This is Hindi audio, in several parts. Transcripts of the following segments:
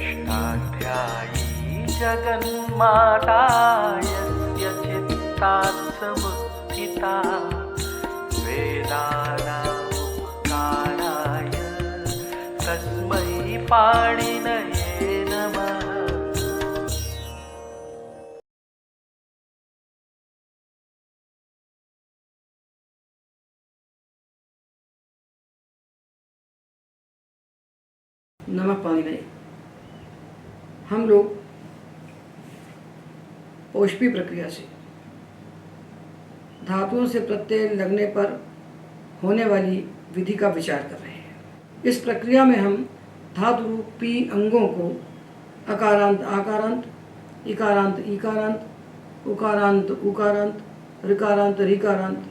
षष्ठाध्यायी जगन्माता यस्य चित्तात् समुत्थिता वेदानामुपकाराय तस्मै पाणिनये नमः। नमः पाणिनये। हम लोग औष्पी प्रक्रिया से धातुओं से प्रत्यय लगने पर होने वाली विधि का विचार कर रहे हैं। इस प्रक्रिया में हम धातु रूपी अंगों को अकारांत आकारांत, इकारांत ईकारांत, उकारांत उकारांत, ऋकारांत ऋकारांत,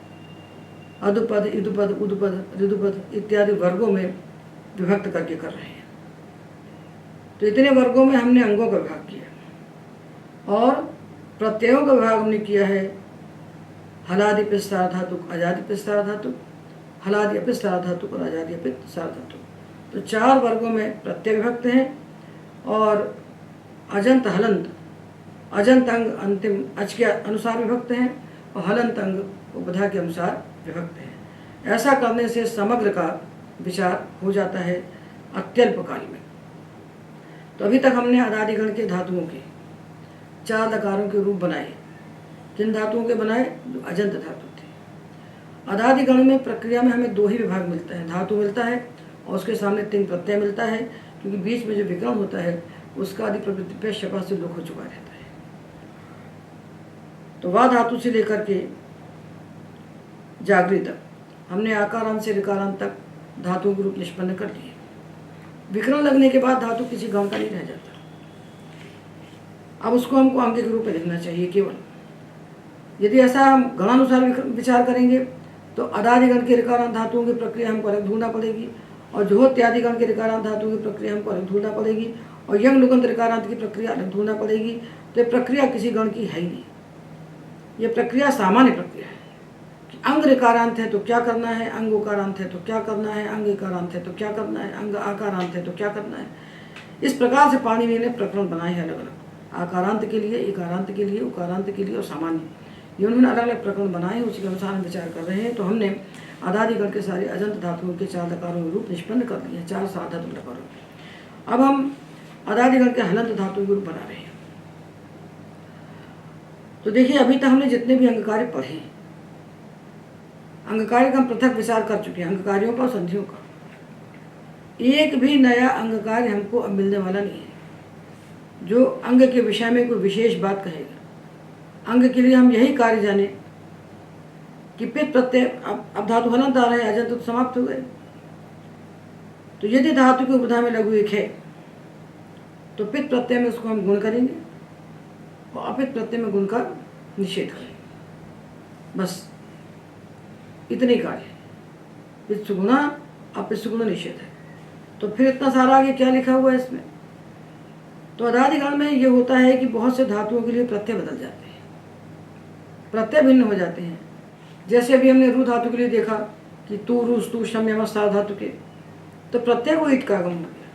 अधुपद इधुपद उदुपद ऋदुपद इत्यादि वर्गों में विभक्त करके कर रहे हैं। तो इतने वर्गों में हमने अंगों का विभाग किया और प्रत्ययों का विभाग हमने किया है। हलादि पिस्तार धातु, अजादि पिस्तार धातु, हलादि अपिस्तार धातु और अजादि अपिस्तार धातु। तो 4 वर्गों में प्रत्यय विभक्त हैं और अजंत हलंत, अजंत अंग अंतिम अच के अनुसार विभक्त हैं और हलंत अंग उपधा के अनुसार विभक्त हैं। ऐसा करने से समग्र का विचार हो जाता है अत्यल्प काल में। तो अभी तक हमने अदादिगण के धातुओं के 4 लकारों के रूप बनाए। किन धातुओं के बनाए? जो अजंत धातु थे। अदादिगण में प्रक्रिया में हमें 2 ही विभाग मिलता है, धातु मिलता है और उसके सामने 3 प्रत्यय मिलता है, क्योंकि बीच में जो विक्रम होता है उसका आदि प्रवृत्ति पे शपा से लुक हो चुका रहता है। तो वह धातु से लेकर के जागृत तक हमने आकारांत से ऋकारांत तक धातुओं के रूप निष्पन्न कर दिए। विक्रम लगने के बाद धातु किसी गण का नहीं रह जाता। अब उसको हमको अंग के रूप में लिखना चाहिए केवल। यदि ऐसा हम गणानुसार विचार करेंगे तो अदादिगण के ऋकारांत धातुओं की प्रक्रिया हमको अलग ढूंढना पड़ेगी और जोहोत्यादिगण के ऋकारांत धातुओं की प्रक्रिया हमको अलग ढूंढना पड़ेगी और यंग लुगंत ऋकारांत की प्रक्रिया अलग ढूंढना पड़ेगी। तो ये प्रक्रिया किसी गण की है ही नहीं। ये प्रक्रिया सामान्य प्रक्रिया है कि अंग ऋकारांत है तो क्या करना है, अंग उकारांत है तो क्या करना है, अंग इकारांत है तो क्या करना है, अंग आकारांत है तो क्या करना है। इस प्रकार से पाणिनि ने प्रकरण बनाए हैं अलग अलग, आकारांत के लिए, इकारांत के लिए, उकारांत के लिए और सामान्य। ये उन्होंने अलग अलग प्रकरण बनाए, उसी के अनुसार हम विचार कर रहे हैं। तो हमने अदादिगण के सारे अजंत धातुओं के 4 लकारों के रूप निष्पन्न कर दिए हैं, 4 साधातु लकारों। अब हम अदादिगण के हलंत धातु के रूप बना रहे हैं। तो देखिए, अभी तक हमने जितने भी अंगकार्य पढ़े, अंगकार्य का हम पृथक विचार कर चुके हैं, अंगकार्यों का और संधियों का। एक भी नया अंगकार्य हमको अब मिलने वाला नहीं है जो अंग के विषय में कोई विशेष बात कहेगा। अंग के लिए हम यही कार्य जाने कि पित प्रत्यय, अब धातु हलंत आ रहे हैं, अजंत तो समाप्त हो गए। तो यदि धातु की उपधा में लघु एक है तो पित प्रत्यय में उसको हम गुण करेंगे और अपित प्रत्यय में गुण का निषेध करेंगे। बस इतने कार्य है। पित सुगुणा, अपित सुगुण निषेध है। तो फिर इतना सारा आगे क्या लिखा हुआ है इसमें? तो अदादिगण में ये होता है कि बहुत से धातुओं के लिए प्रत्यय बदल जाते हैं, प्रत्यय भिन्न हो जाते हैं। जैसे अभी हमने रू धातु के लिए देखा कि तू रूस तू शम यमस्तार धातु के, तो प्रत्यय को ईट का आगम हो गया,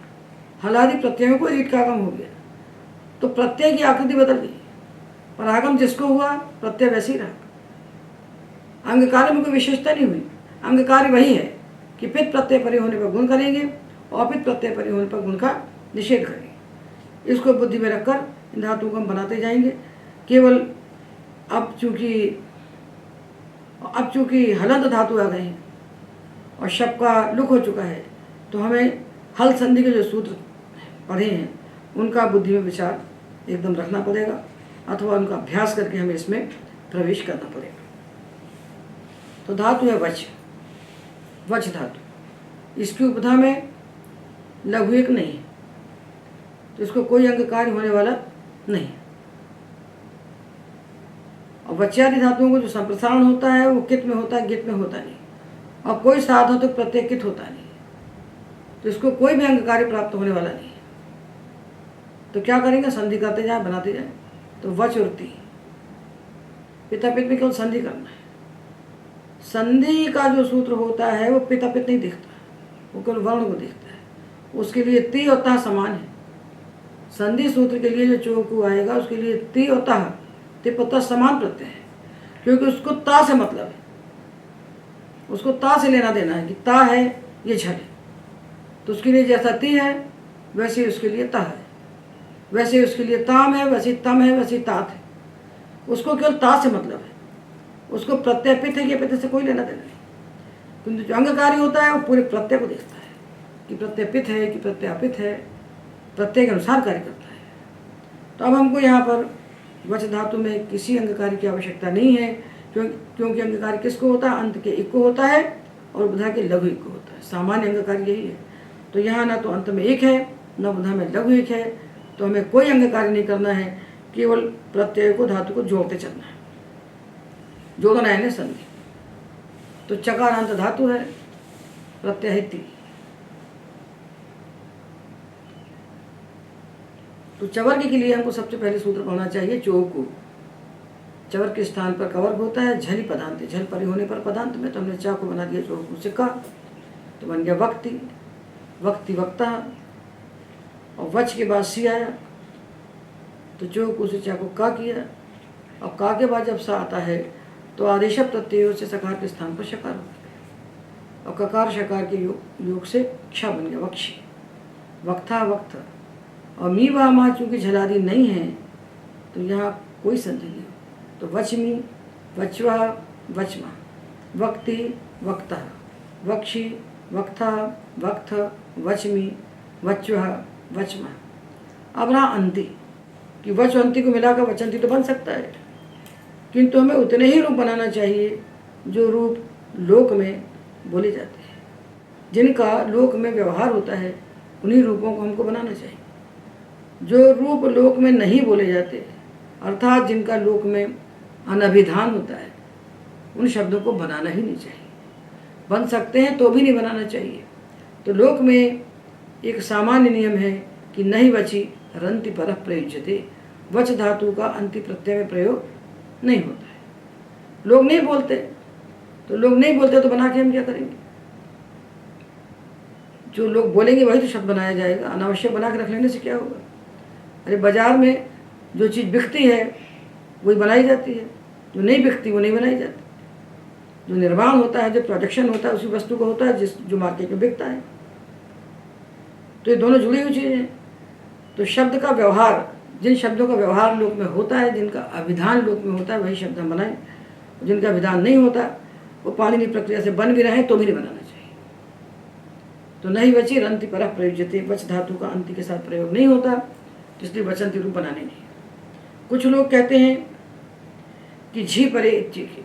हलादि प्रत्ययों को ईट का आगम हो गया। तो प्रत्यय की आकृति बदल गई, पर आगम जिसको हुआ प्रत्यय वैसे ही रहा। अंग कार्य में कोई विशेषता नहीं हुई। अंग कार्य वही है कि पित प्रत्यय परे होने पर गुण करेंगे और अपित प्रत्यय परे होने पर गुण का निषेध करेंगे। इसको बुद्धि में रखकर इन धातुओं को हम बनाते जाएंगे। केवल अब चूंकि हलंत धातु आ गए हैं और शब का लुक हो चुका है, तो हमें हल संधि के जो सूत्र पढ़े हैं उनका बुद्धि में विचार एकदम रखना पड़ेगा, अथवा उनका अभ्यास करके हमें इसमें प्रवेश करना पड़ेगा। तो धातु है वच, वच धातु। इसकी उपधा में लघु एक नहीं, तो इसको कोई अंग कार्य होने वाला नहीं। और वच्यादि धातुओं को जो संप्रसारण होता है वो कित में होता है, गित में होता नहीं। और कोई साधातुक प्रत्यय कित होता नहीं, तो इसको कोई भी अंग कार्य प्राप्त होने वाला नहीं। तो क्या करेंगे? संधि करते जाए, बनाते जाए। तो वच और ती, पिता पित में केवल संधि करना है। संधि का जो सूत्र होता है वो पिता पित नहीं दिखता, वो केवल वर्ण को दिखता है। उसके लिए ती और ता समान है। संधि सूत्र के लिए जो चोकू आएगा उसके लिए ति और ता, तिपता समान प्रत्यय है, क्योंकि उसको ता से मतलब है, उसको ता से लेना देना है कि ता है ये झल है, तो उसके लिए जैसा ति है वैसे उसके लिए ता है, वैसे उसके लिए ताम है, वैसे तम है, वैसे तात है। उसको केवल ता से मतलब है, उसको प्रत्यय पित है कि पित से कोई लेना देना नहीं। किंतु जो अंगकारी होता है वो पूरे प्रत्यय को देखता है कि प्रत्यय पित है कि प्रत्यय अपित है, प्रत्यय के अनुसार कार्य करता है। तो अब हमको यहाँ पर वच धातु में किसी अंगकारी की आवश्यकता नहीं है, क्योंकि अंगकारी किसको होता है? अंत के एक को होता है और बुधा के लघु एक को होता है। सामान्य अंगकारी यही है। तो यहाँ ना तो अंत में एक है न बुधा में लघु एक है, तो हमें कोई अंगकारी नहीं करना है, केवल प्रत्यय को धातु को जोड़ते चलना है, जोड़ना है ना संधि। तो चकारांत धातु है, प्रत्यय है ति। तो चवर्ग के लिए हमको सबसे पहले सूत्र पढ़ना चाहिए चोकू। चवर्ग के स्थान पर कवर्ग होता है, झली पदांत, झल परे होने पर पदांत में, तो हमने चा को बना दिया चोकू से का, तो बन गया वक्ति, वक्ति वक्ता, और वच के बाद सी आया तो चोकू से चा को का किया, और का के बाद जब सा आता है तो आदेश प्रत्ययों से सकार के स्थान पर शकार हो गया, और ककार शकार के योग से क्ष बन गया वक्षी, वक्था वक्त। और मी वा मा चूंकि झलादि नहीं है तो यहाँ कोई संधि नहीं, तो वचमी वचवा वचमा, वक्ति वक्ता, वक्षी वक्था वक्त, वचमी वचवा वचमा। अब रहा अंति कि वच अंति को मिलाकर वचंती तो बन सकता है, किंतु हमें उतने ही रूप बनाना चाहिए जो रूप लोक में बोले जाते हैं, जिनका लोक में व्यवहार होता है उन्हीं रूपों को हमको बनाना चाहिए। जो रूप लोक में नहीं बोले जाते, अर्थात जिनका लोक में अनभिधान होता है, उन शब्दों को बनाना ही नहीं चाहिए। बन सकते हैं तो भी नहीं बनाना चाहिए। तो लोक में एक सामान्य नियम है कि नहीं वची रंति परः प्रयुज्यते, वच धातु का अंति प्रत्यय में प्रयोग नहीं होता है। लोग नहीं बोलते, तो लोग नहीं बोलते तो बना के हम क्या करेंगे? जो लोग बोलेंगे वही तो शब्द बनाया जाएगा। अनावश्यक बना के रख लेने से क्या होगा? अरे बाजार में जो चीज़ बिकती है वही बनाई जाती है, जो नहीं बिकती वो नहीं बनाई जाती। जो निर्माण होता है, जो प्रोडक्शन होता है उसी वस्तु को होता है जो मार्केट में बिकता है। तो ये दोनों जुड़ी हुई चीज़ें हैं। तो शब्द का व्यवहार, जिन शब्दों का व्यवहार लोक में होता है, जिनका अभिधान लोक में होता है, वही शब्द हम बनाएं। जिनका अभिधान नहीं होता वो पाणिनि प्रक्रिया से बन भी रहे तो भी नहीं बनाना चाहिए। तो नहीं वची रंति परः प्रयुज्यते, वच धातु का अंति के साथ प्रयोग नहीं होता, इसलिए वचंती रूप बनाने नहीं। कुछ लोग कहते हैं कि झी परे इत्युक्ते,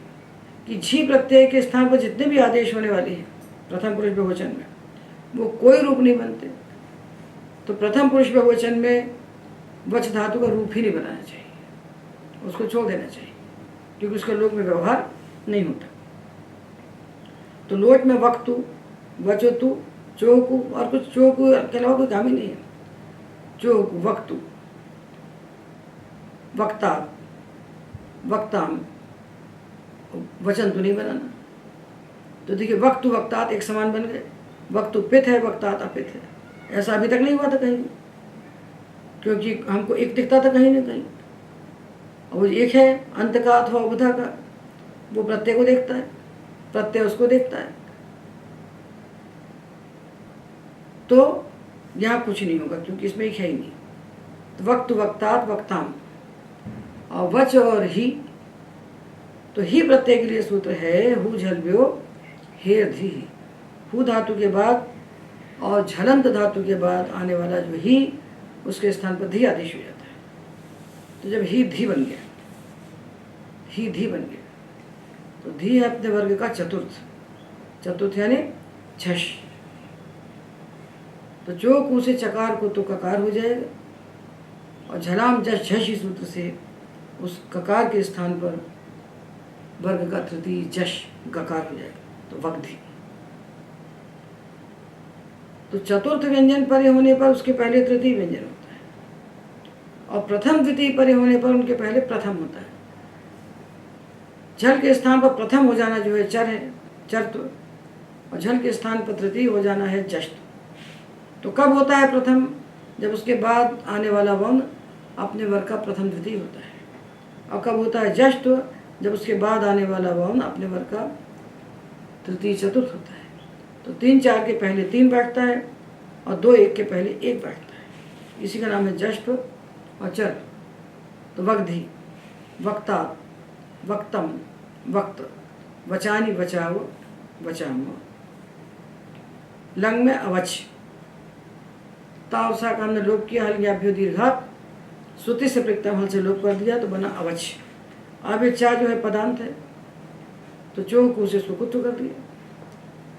कि झी प्रत्यय के स्थान पर जितने भी आदेश होने वाले हैं प्रथम पुरुष बहुवचन में, वो कोई रूप नहीं बनते। तो प्रथम पुरुष बहुवचन में वच धातु का रूप ही नहीं बनाना चाहिए, उसको छोड़ देना चाहिए, क्योंकि उसका लोक में व्यवहार नहीं होता। तो लोट में वक्तु, वचोतु, चोकु, और कुछ चोकु के अलावा कोई काम ही नहीं है। चोकु, वक्तु, वक्ता, वक्ताम, वचन तो नहीं बनाना। तो देखिए वक्तु वक्तात एक समान बन गए, वक्तु पित है, वक्तात अपित है। ऐसा अभी तक नहीं हुआ था कहीं, क्योंकि हमको एक दिखता था कहीं ना कहीं। और वो एक है अंत का अथवा उबधा का, वो प्रत्यय को देखता है, प्रत्यय उसको देखता है। तो यहाँ कुछ नहीं होगा क्योंकि इसमें एक है ही नहीं। तो वक्त वक्तात वक्ताम, और वच और ही, तो ही प्रत्यय के लिए सूत्र है हु झलव्यो हेर धी। हु धातु के बाद और झलंत धातु के बाद आने वाला जो ही, उसके स्थान पर धी आदेश हो जाता है। तो जब ही धी बन गया, ही धी बन गया, तो धी है अपने वर्ग का चतुर्थ, चतुर्थ यानी झश। तो जो कु से चकार को तो ककार हो जाएगा, और झलाम जश झश सूत्र से उस ककार के स्थान पर वर्ग का तृतीय जश गकार हो जाएगा, तो वक्धि। तो चतुर्थ व्यंजन परे होने पर उसके पहले तृतीय व्यंजन होता है, और प्रथम द्वितीय परे होने पर उनके पहले प्रथम होता है। झल के स्थान पर प्रथम हो जाना जो है चर है, चरत्व, और झल के स्थान पर तृतीय हो जाना है जश्त। तो कब होता है प्रथम? जब उसके बाद आने वाला वर्ण अपने वर्ग का प्रथम द्वितीय होता है। और कब होता है जष्ट? जब उसके बाद आने वाला वर्ण अपने वर्ग का तृतीय चतुर्थ होता है। तो 3 4 के पहले 3 बैठता है और 2 1 के पहले 1 बैठता है। इसी का नाम है जष्ट और चर। तो वग्धि, वक्ता, वक्तम, वक्त, वचानी, बचाव, वचाम। लंग में अवच, तावसा का हमने लोप किया, हल्ग्याभ्यो दीर्घात, श्रुति से प्रत्यम हल से लोप कर दिया तो बना अवच। अब ये चा जो है पदांत है, तो चो को से इसको कुत्व कर दिया,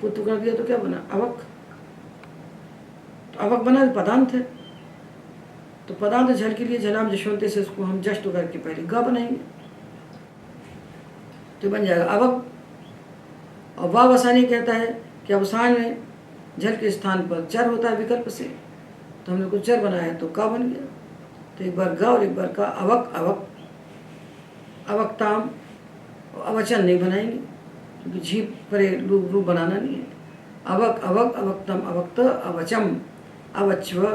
कुत्व कर दिया तो क्या बना अवक। तो अवक बना पदांत है, तो पदांत झल के लिए झलाम जशवंते से इसको हम जस्ट करके पहले ग बनाएंगे तो बन जाएगा अवक। और वाव वसानी कहता है कि अवसान में झल के स्थान पर चर होता है विकल्प से, तो हमने कुछ चर बनाया तो का बन गया। तो एक बार ग और एक बार का अवक, अवक, अवक्ताम। अवचन नहीं बनाएंगे क्योंकि झीप पर रूप बनाना नहीं है। अवक, अवक, अवक्तम, अवक्त, अवचम, अवच्व,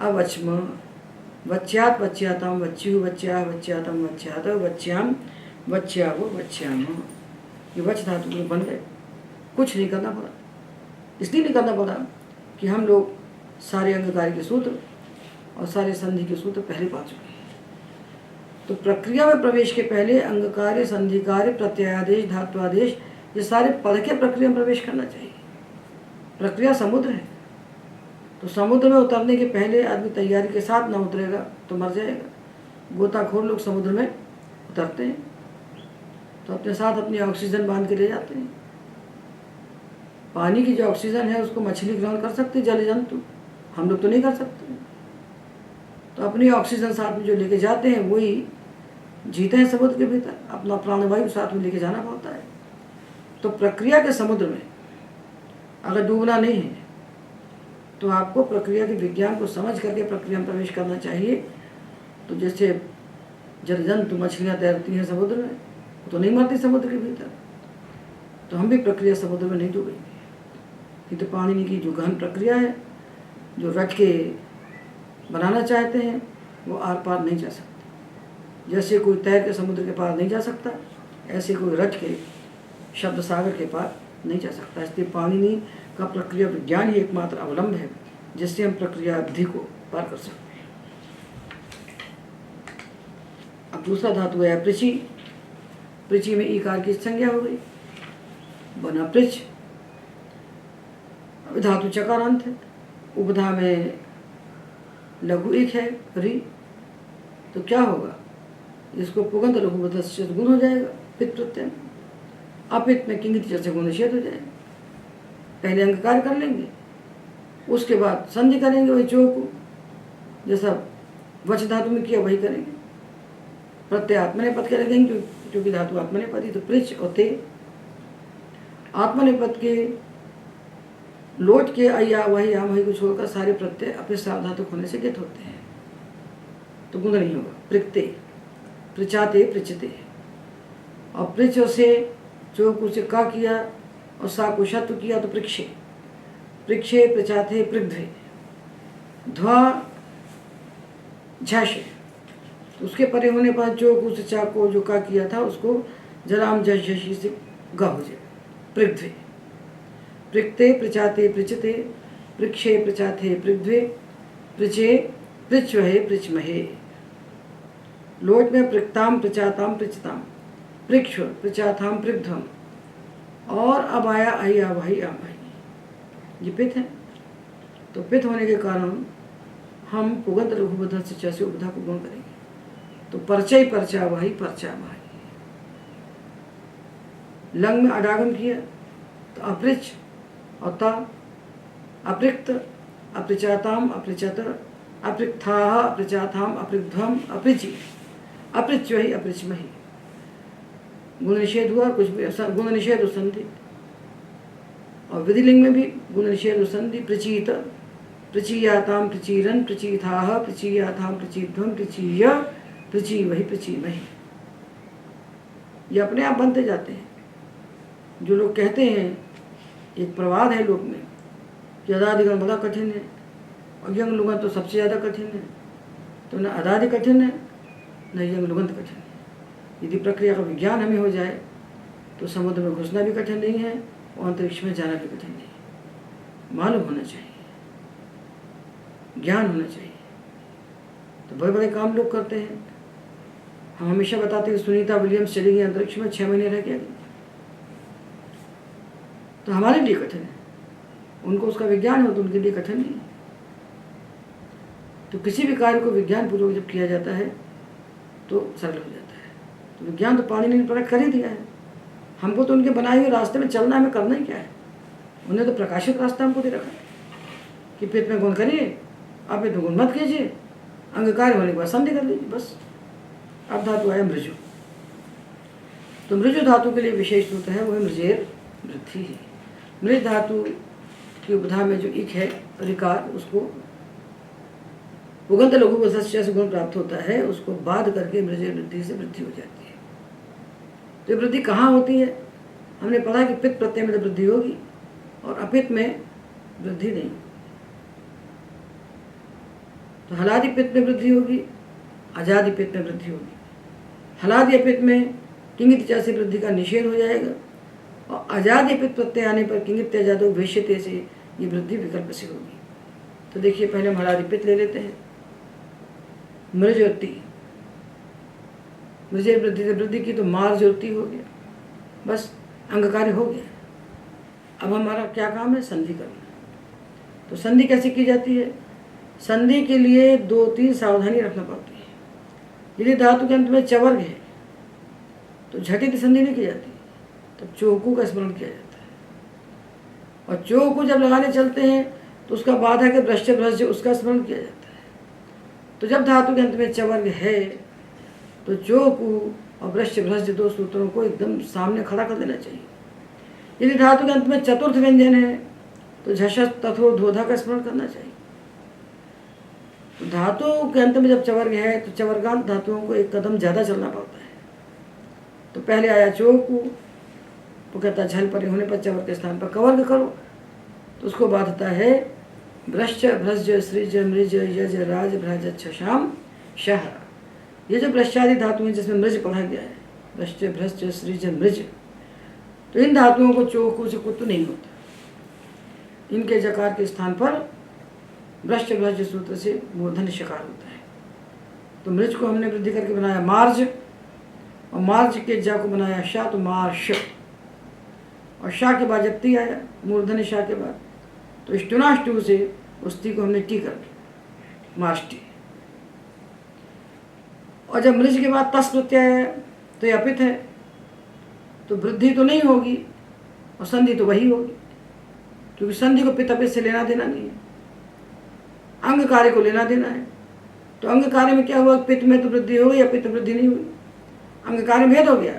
अवच्म, वच्यात, वच्याताम, वच्यु, वच्या, वच्यातम, वच्यात, वच्याम, वच्याव, वच्याम। ये वच धातु के बन गए। कुछ नहीं करना पड़ा। इसलिए नहीं करना पड़ा कि हम लोग सारे अंगकारी के सूत्र और सारे संधि के सूत्र पहले पा चुके हैं। तो प्रक्रिया में प्रवेश के पहले अंगकार्य, संधिकार्य, प्रत्ययादेश, धात्वादेश, ये सारे पढ़ के प्रक्रिया में प्रवेश करना चाहिए। प्रक्रिया समुद्र है, तो समुद्र में उतरने के पहले आदमी तैयारी के साथ ना उतरेगा तो मर जाएगा। गोताखोर लोग समुद्र में उतरते हैं तो अपने साथ अपनी ऑक्सीजन बांध के ले जाते हैं। पानी की जो ऑक्सीजन है उसको मछली ग्रहण कर सकती है, जल जंतु, हम लोग तो नहीं कर सकते। तो अपनी ऑक्सीजन साथ में जो लेके जाते हैं वही जीते हैं समुद्र के भीतर। अपना प्राणवायु साथ में लेके जाना पड़ता है। तो प्रक्रिया के समुद्र में अगर डूबना नहीं है तो आपको प्रक्रिया के विज्ञान को समझ करके प्रक्रिया में प्रवेश करना चाहिए। तो जैसे जल जंतु मछलियाँ तैरती हैं समुद्र में, तो नहीं मरती समुद्र के भीतर, तो हम भी प्रक्रिया समुद्र में नहीं डूबेंगे। ये तो पानी की जो गहन प्रक्रिया है, जो रट के बनाना चाहते हैं वो आर पार नहीं जा सकते। जैसे कोई तैर के समुद्र के पार नहीं जा सकता, ऐसे कोई रट के शब्द सागर के पार नहीं जा सकता। इसलिए पाणिनि का प्रक्रिया विज्ञान ही एकमात्र अवलंब है जिससे हम प्रक्रिया अवधि को पार कर सकते हैं। अब दूसरा धातु है पृचि। पृचि में ईकार की संज्ञा हो गई, बना पृच। धातु चकारांत है, उपधा में लघु एक है री, तो क्या होगा, इसको पुगंत लघु से गुण हो जाएगा पित प्रत्यय। अपित में किंगित से गुण निषेध हो जाएगा। पहले अंग कार्य कर लेंगे, उसके बाद संधि करेंगे वही चो को, जैसा वच धातु में किया वही करेंगे। प्रत्यय आत्मनेपद के लगेंगे क्योंकि धातु आत्मनेपदी, तो पृच और ते। आत्मनेपद के लोट के अया वही आम वही को छोड़कर सारे प्रत्यय अपने सावधातुक होने से गत होते हैं, तो गुण नहीं होगा। पृक्ते, पृचाते, पृचते। और पृच से चो से का किया और सा को शत्व किया तो पृक्षे, पृक्षे, पृचाते, पृग्ध्वे। ध्वा झश, उसके परे होने पर जो से चा को जो का किया था उसको जलाम झश झशी से ग हो जाए, पृग्ध्वे। पृक्ते, पृचाते, पृचते, पृक्षे, पृचाते, पृग्ध्वे, पृचे, पृच्छ्वहे, पृच्छमहे। लोट में पृक्ताम, पृचाताम, पृचताम, पृक्ष्व, पृचाताम, पृग्ध्वम। और अब आया अय्या भाई आ भाई, ये पित है। तो पित होने के कारण हम पुगंत लघुबध से उपधा को गुण करेंगे। तो परचय, परचा भाई, परचा भाई। लंग में अडागम किया तो अपृच और ता, अपृक्त, अपृचाताम, अपृचत, अपृक्थाः, अपृचाताम, अपृग्ध्वम, अपृचि, अपृच्वहि, अपृचमहि। गुण निषेध हुआ, कुछ भी गुण निषेध और संधि। और विधिलिंग में भी गुण निषेध और संधि। प्रचीत, प्रचीयाताम, प्रचीरन, प्रचीथाः, प्रचीयाताम, प्रचीध्वम, प्रचीय, प्रचीवहि, प्रचीमहि। ये अपने आप बनते जाते हैं। जो लोग कहते हैं, एक प्रवाद है लोक में कि अदादिगण बड़ा कठिन है, और यंग लुगंत तो सबसे ज़्यादा कठिन है। तो न अदादि कठिन है, न यंग लुगंत कठिन है। यदि प्रक्रिया का विज्ञान हमें हो जाए तो समुद्र में घुसना भी कठिन नहीं है और अंतरिक्ष में जाना भी कठिन नहीं है। मालूम होना चाहिए, ज्ञान होना चाहिए। तो बड़े बड़े काम लोग करते हैं। हम हमेशा बताते हैं सुनीता विलियम्स चली गई अंतरिक्ष में, 6 महीने रह गया। तो हमारे लिए कठिन है, उनको उसका विज्ञान हो तो उनके लिए कठिन नहीं है। तो किसी भी कार्य को विज्ञान पूर्वक जब किया जाता है तो सरल हो जाता है। तो विज्ञान तो पानी ने प्रकट कर ही दिया है। हमको तो उनके बनाए हुए रास्ते में चलना, हमें करना ही क्या है। उन्हें तो प्रकाशित रास्ता हमको दे रखा है कि पित्त में गुण करिए, अपित्त में गुण मत कीजिए, अंग कार्य होने के बाद संधि कर लीजिए, बस। अब धातु है मृजु। तो मृजु धातु के लिए विशेष सूत्र है, वो है मृजेर वृद्धि। मृज धातु की उपधा में जो इक है ऋकार, उसको उगंत लघु वसस्य से गुण प्राप्त होता है, उसको बाध करके मृजेर वृद्धि से वृद्धि हो जाती है। तो वृद्धि कहाँ होती है? हमने पढ़ा कि पित्त प्रत्यय में वृद्धि होगी और अपित्त में वृद्धि नहीं। तो हलादि पित्त में वृद्धि होगी, अजादि पित्त में वृद्धि होगी। हलादि अपित्त में किंगित च से वृद्धि का निषेध हो जाएगा और अजादि पित्त प्रत्यय आने पर किंगित अजादो वेश्यते से ये वृद्धि विकल्प से होगी। तो देखिए, पहले हम हलादि पित्त ले लेते हैं। मृजोत्ति, मृजेर वृद्धि से वृद्धि की तो मार्जोत्ति हो गया, बस अंग कार्य हो गया। अब हमारा क्या काम है? संधि करना। तो संधि कैसे की जाती है? संधि के लिए 2-3 सावधानी रखना पड़ती है। यदि धातु के अंत में चवर्ग है तो झटित संधि नहीं की जाती, तब चौकू का स्मरण किया जाता है। और चौकू जब लगाने चलते हैं तो उसका बाधा के भ्रष्ट भ्रष्ट उसका स्मरण किया जाता है। तो जब धातु के अंत में चवर्ग है तो चौकू और भ्रष्ट भ्रष्ट 2 सूत्रों को एकदम सामने खड़ा कर देना चाहिए। यदि धातु के अंत में चतुर्थ व्यंजन है तो झष तथो धोधा का स्मरण करना चाहिए। तो धातु के अंत में जब चवर्ग है तो चवर्गांत धातुओं को एक कदम ज़्यादा चलना पड़ता है। तो पहले आया चौकू, वो कहता है झल परे होने पर चवर्ग के स्थान पर कवर्ग करो, तो उसको बाधता है भ्रष्ट भ्रज सृज मृज यज राज भ्रज छशाम शह। ये जो भ्रष्टादि धातु हैं जिसमें मृज पढ़ा गया है, भ्रष्ट भ्रष्ट सृज मृज, तो इन धातुओं को चौकू से कुत्त नहीं होता। इनके जकार के स्थान पर भ्रष्ट भ्रज सूत्र से मूर्धन शकार होता है। तो मृज को हमने वृद्धि करके बनाया मार्ज, और मार्ज के जा को बनाया शा, तो मार्श। और शा के बाद जब ती आया, मूर्धन शा के बाद, तो स्टुनाष्टु से उस ती को हमने टी कर दिया, माष्टी। और जब मृज के बाद तस प्रत्यय आया तो यह अपित है, तो वृद्धि तो नहीं होगी और संधि तो वही होगी, क्योंकि संधि को पित्त अपित से लेना देना नहीं है, अंग कार्य को लेना देना है। तो अंग कार्य में क्या हुआ? पित्त में तो वृद्धि हो गई, अपित्त वृद्धि नहीं हुई, अंग कार्य भेद हो गया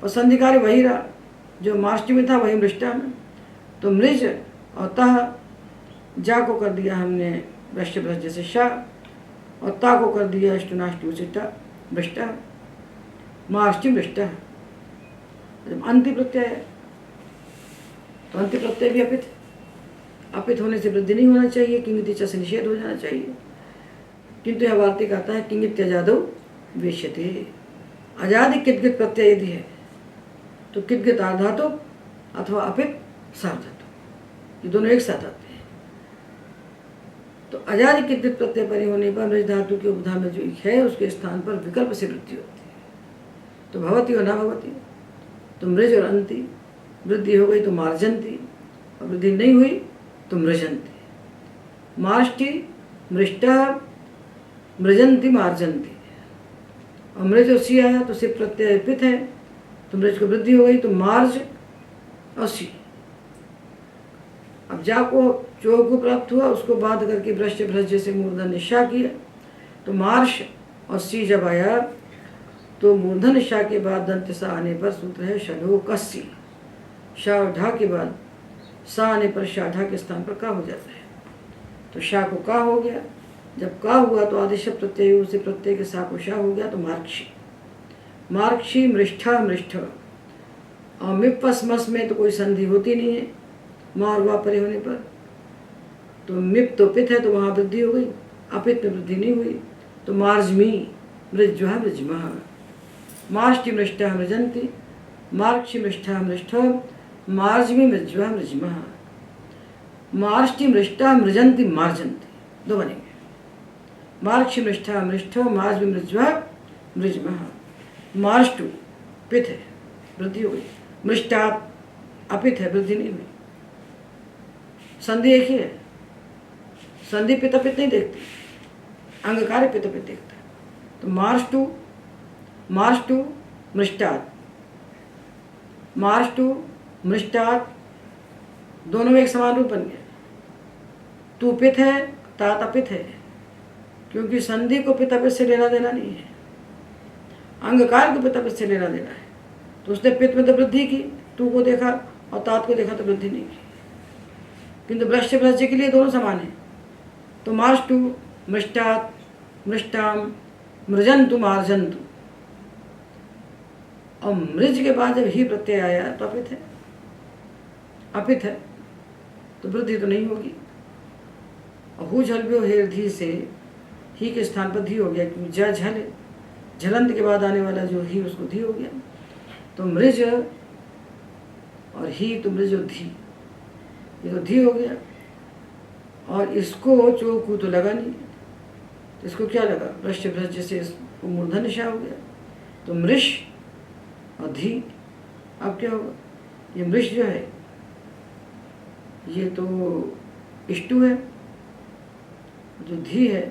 और संधि कार्य वही रहा, जो माष्टी में था वही मृष्टा में। तो मृज और तह, जा को कर दिया हमने भ्रष्ट भ्रज से शा, और ता को कर दिया स्टुनाष्टु से टा, भ्रष्टा, माष्टि भ्रष्टा। जब अंति प्रत्यय है तो अंति प्रत्यय भी अपित, अपित होने से वृद्धि नहीं होना चाहिए, किंगित च से निषेध हो जाना चाहिए। किंतु यह वार्तिक आता है किंगित अजादो वेश्यते। अजादि कितगित प्रत्यय यदि है तो कितगित आधातु अथवा अपित सार्धातु, ये दोनों एक साथ आते हैं। तो अजादि कितगित प्रत्यय परे होने पर मृज धातु की उपधा में जो इक है उसके स्थान पर विकल्प से वृद्धि होती है। तो भवती और न भवती, तो मृज और अंति, वृद्धि हो गई तो मार्जंती, और वृद्धि नहीं हुई तो मृजंती। माष्टि मृष्टा मृजंती मार्जंती। और मृज और सी आया तो सिप प्रत्यय पित है, तो मृज को वृद्धि हो गई तो मार्ज और सी। अब जा को चो को प्राप्त हुआ, उसको बाध करके भ्रष्ट भ्रज से मूर्धन ने शा किया, तो मार्श और सी जब आया तो मूर्धन शा के बाद दंत सा आने पर सूत्र है शलो कस्सी। शा और ढा के बाद सा आने पर शाढ़ा के स्थान पर का हो जाता है, तो शा को का हो गया। जब का हुआ तो आदेश प्रत्यय से प्रत्यय के सा को शा हो गया, तो मार्क्षी। मार्क्षी मृष्ठा मृष्ठ। और मिपस मस में तो कोई संधि होती नहीं है, मार वा परे होने पर। तो मिप तो पित है तो वहाँ वृद्धि हो गई, अपित में वृद्धि नहीं हुई। तो मार्जमी मृज्वा मृजमः, मार्ष्टि मृष्टा मृजंती, मार्क्षि मृष्टा मृष्ट, मार्जमी मृज्वा मृजमः, मार्ष्टि मृष्टा मृजंती मार्जंती, दो बनेंगे। मार्क्षि मृष्टा मृष्ट, मार्जमी मृज्वा मृजमः। मार्ष्टु पित है, वृद्धि हो गई। मृष्टात् अपित है, वृद्धि नहीं हुई। संधि एक ही है, संधि पित अपित नहीं देखती, अंगकार पित अपित देखता है। तो मार्ष्टु मृष्टात्, मार्ष्टु मृष्टात्, दोनों में एक समान रूप बन गया। तू पित है, तात अपित है, क्योंकि संधि को पित अपित से लेना देना नहीं है, अंगकार को पित अपित से लेना देना है। तो उसने पित में तो वृद्धि की, तू को देखा, और तात को देखा तो वृद्धि नहीं की। किंतु वृश्च वृश्च के लिए दोनों समान है। तो मार्ष्टु मृष्टात् मृष्टाम, मृजंतु मार्जंतु, और मृज के बाद जब ही प्रत्यय आया तो अपित है, अपित है तो वृद्धि तो नहीं होगी। और हु झलव्यो हेर धी से ही के स्थान पर धी हो गया, क्योंकि ज झल है, झलंत के बाद आने वाला जो ही उसको धी हो गया। तो मृज और ही, तो मृज और धी, ये तो धी हो गया। और इसको चोकू तो लगा नहीं, तो इसको क्या लगा, वृश्च भ्रज से इसको मूर्धन्य श हो गया। तो मृष और धी, अब क्या होगा, ये मृष जो है ये तो इष्टु है, जो धी है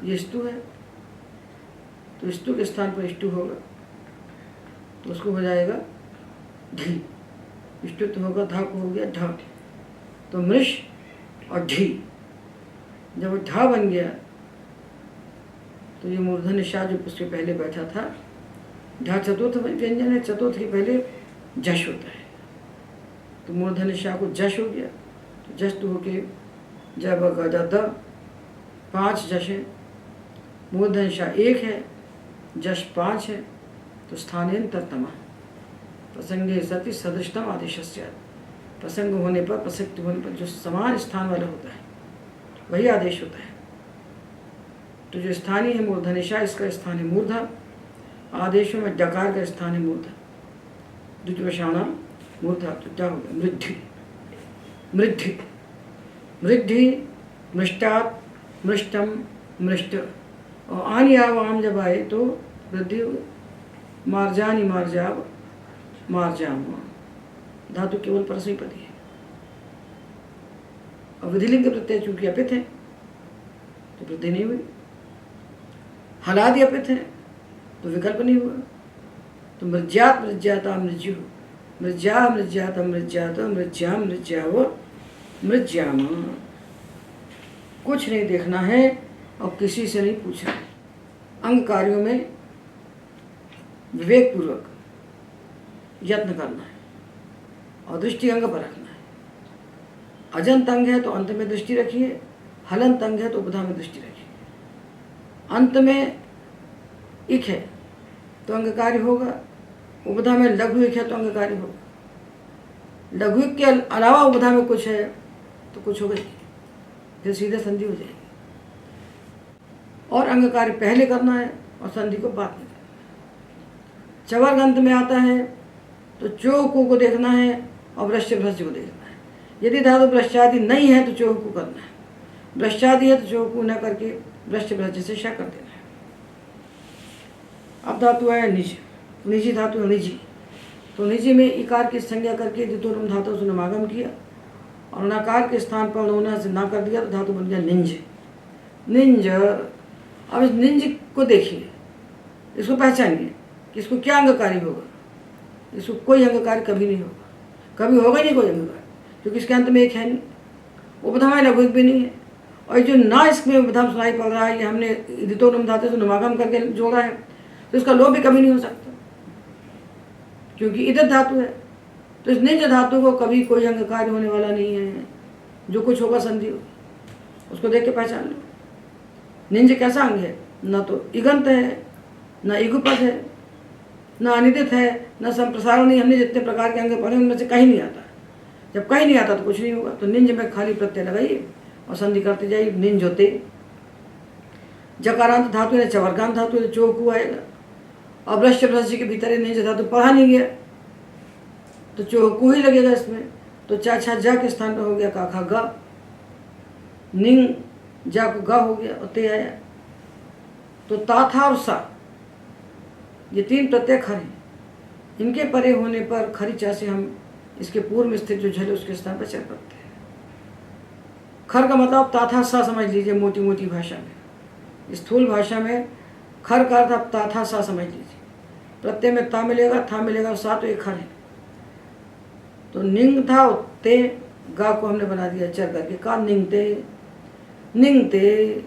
ये स्तु है, तो स्तु के स्थान पर इष्टु होगा, तो उसको हो जाएगा ढी। इष्टु तो होगा, धा को हो गया ढा। तो मृष और ढी, जब वो ढा बन गया तो ये मूर्धन्य श जो उसके पहले बैठा था, ढा चतुर्थ व्यंजन है, चतुर्थ के पहले जश होता है, तो मूर्धन्य श को जश हो गया। तो जश तो होके जब द 5 जश है, मूर्धन्य श 1 है, जश 5 है, तो स्थानेन्तरतम प्रसंगे सति सदृशतम आदेश, प्रसंग होने पर, प्रसक्ति होने पर जो समान स्थान वाला होता है वही आदेश होता है। तो जो स्थानीय है मूर्धन्य श, इसका स्थान है मूर्धा। आदेशों में डकार का स्थान है मूर्धा, द्वितीयवशाणाम मूर्धा, तो क्या हो गया मृद्धि। मृद्धि मृद्धि मृष्टात् मृष्टम मृष्ट, और आनी आव आम जब आए तो वृद्धि हो गई। मार्जानी मार्जाव मार्जाम, धातु केवल परस्मैपदी है। और विधिलिंग के प्रत्यय चूंकि अपित है तो वृद्धि नहीं हुई। हलादि अपित है तो विकल्प नहीं हुआ। तो मृज्यात मृज्याता मृज्यु, मृज्या मृज्यात मृज्यात, मृज्याम मृज्याव मृज्याम। कुछ नहीं देखना है और किसी से नहीं पूछना। अंग कार्यों में विवेक पूर्वक यत्न करना है और दृष्टि अंग पर रखना है। अजंत अंग है तो अंत में दृष्टि रखिए, हलंत अंग है तो उपधा में दृष्टि रखिए। अंत में इक है तो अंग कार्य होगा, उपधा में लघु इक है तो अंग कार्य होगा। लघु इक के अलावा उपधा में कुछ है तो कुछ होगा, फिर सीधे संधि हो जाएगी। और अंग कार्य पहले करना है और संधि को बाद में। चवर्ग अंत में आता है तो चो को देखना है और वृश्च भ्रश्च को देखना है। यदि धातु भ्रष्टादि नहीं है तो चो को करना है, भ्रष्टादि है तो चो को न करके वृश्च भ्रश्च से श कर देना है। अब धातु है निज, निजी धातु है निजी, तो निजी में इकार की संज्ञा करके द्वितोरम धातु से नमागम किया और नकार के स्थान पर होना से ना कर दिया तो धातु बन गया निंज। निंज, अब इस निंज को देखिए, इसको पहचानिए कि इसको क्या अंगकारी होगा। इसको कोई अंगकार कभी नहीं होगा, कभी होगा नहीं कोई अंगकार, क्योंकि इसके अंत में एक है नहीं, उपधा लघु भी नहीं है। और जो ना इसमें उपधा सुनाई पड़ रहा है, ये हमने द्वितोरम धातु से नमागम करके जोड़ा है, तो इसका लोभ भी कभी नहीं हो सकता, क्योंकि इधर धातु है। तो इस निज धातु को कभी कोई अंगकार होने वाला नहीं है। जो कुछ होगा संधि होगी, उसको देख के पहचान लो। निंज कैसा अंग है, न तो इगंत है, न इगुपद है, न अनिदित है, न संप्रसारण नहीं। हमने जितने प्रकार के अंग पढ़े उनमें से कहीं नहीं आता। जब कहीं नहीं आता तो कुछ नहीं होगा। तो निंज में खाली प्रत्यय लगाइए और संधि करते जाइए। निंज होते, जकारांत धातु है, चवर्गांत धातु है, चोकू आएगा। और वृश्च के भीतर है निंज धातु, पढ़ा नहीं गया तो चोकू ही लगेगा इसमें। तो चा छा जा के स्थान पर हो गया का खा गा, निंग जा को गा हो गया और ते आया। तो ता था और सा, ये तीन प्रत्यय खर हैं। इनके परे होने पर खरी चा से हम इसके पूर्व में स्थित जो झल उसके स्थान पर चल पड़ते हैं। खर का मतलब ता था सा समझ लीजिए मोटी मोटी भाषा में। स्थूल भाषा में खर का अर्थ आप ता था सा समझ लीजिए। प्रत्यय में ता मिलेगा, था मिलेगा, सा तो एक खर है। तो निंग था ते, गा को हमने बना दिया चर करके का, निंगते निंगते।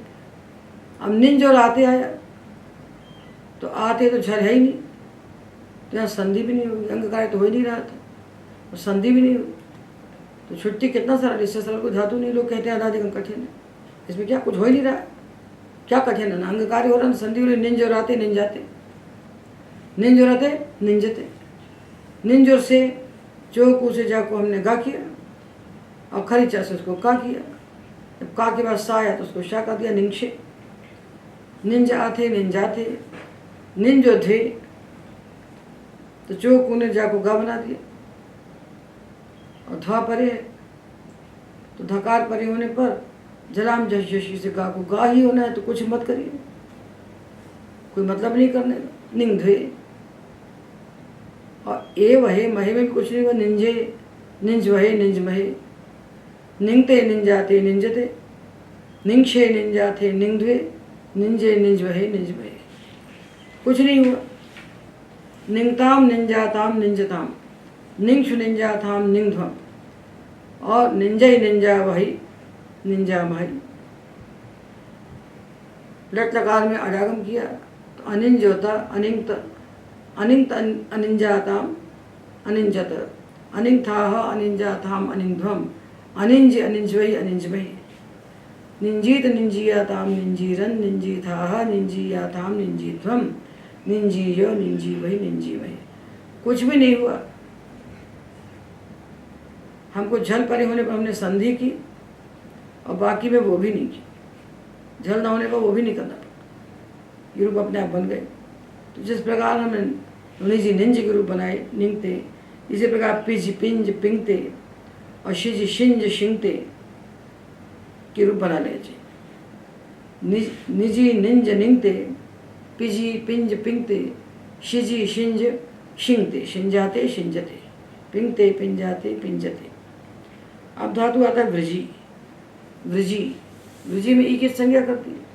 अब निंज और आते आया, तो आते तो झल है ही नहीं, तो यहाँ संधि भी नहीं होगी। अंग कार्य तो हो ही नहीं रहा था और संधि भी नहीं हुई, तो छुट्टी कितना सरल। इससे सरल कोई धातु नहीं। लोग कहते हैं अनादिगम कठिन है, इसमें क्या कुछ हो ही नहीं रहा, क्या कठिन है। ना अंग कार्य हो रहा, ना संधि हो रही। निंज और आते निंजाते, निंज और आते निंजते। निंज और से चोकू से जा को हमने गा किया और खरीचा से उसको का किया। जब का के बाद सा आया तो उसको शा का दिया, निंक्षे। निंज आते निंजाते, निंजो थे, तो चोकू ने जा को गा बना दिया। और धा परे, तो धकार परे होने पर जलाम जशी से गा को गा ही होना है, तो कुछ मत करिए, कोई मतलब नहीं करने का। निंग ध्वे और ए वहे महे में भी कुछ नहीं हुआ। निंजे निंज वहे निंज महे, निंगते निंजाते निंजते, निंक्षे निंजाते निंगध्वे, निंजे निंज वहे निंज महे, कुछ नहीं हुआ। निंगताम निंजाताम निंजताम, निंक्षु निंजाताम निंगध्वम और निंजय निंजा वही निंजा मही। लट लकार में अडागम किया तो अनिंज होता, अनिंगत अनिंगत अनिंजाताम अनिंजत, अनिंगथाह अनिंजाताम अनिंध्वम, अनिंज अनिंजवई अनिंजमयी, निंजीत निंजियाताम निंजीरन, निंजीथाह निंजियाताम निंजीध्वम, निंजीयो निंजीवई निंजीमयी, कुछ भी नहीं हुआ। हमको झल परे होने पर हमने संधि की और बाकी में वो भी नहीं की। झल ना होने पर वो भी नहीं करना पड़ा, ये रूप अपने आप बन गए। तो जिस प्रकार हमने निजी निंज के रूप बनाए निंगते, इसी प्रकार पिज पिंज पिंगते और शिज शिंज शिंगते के रूप बना लीजिए। निजी निंज निंगते, पिजी पिंज पिंगते, शिजी शिंज शिंगते, शिंजाते शिंजते, पिंगते पिंजाते पिंजते। अब धातु आता है वृजी। वृजी, वृजी में ई की संज्ञा करती है।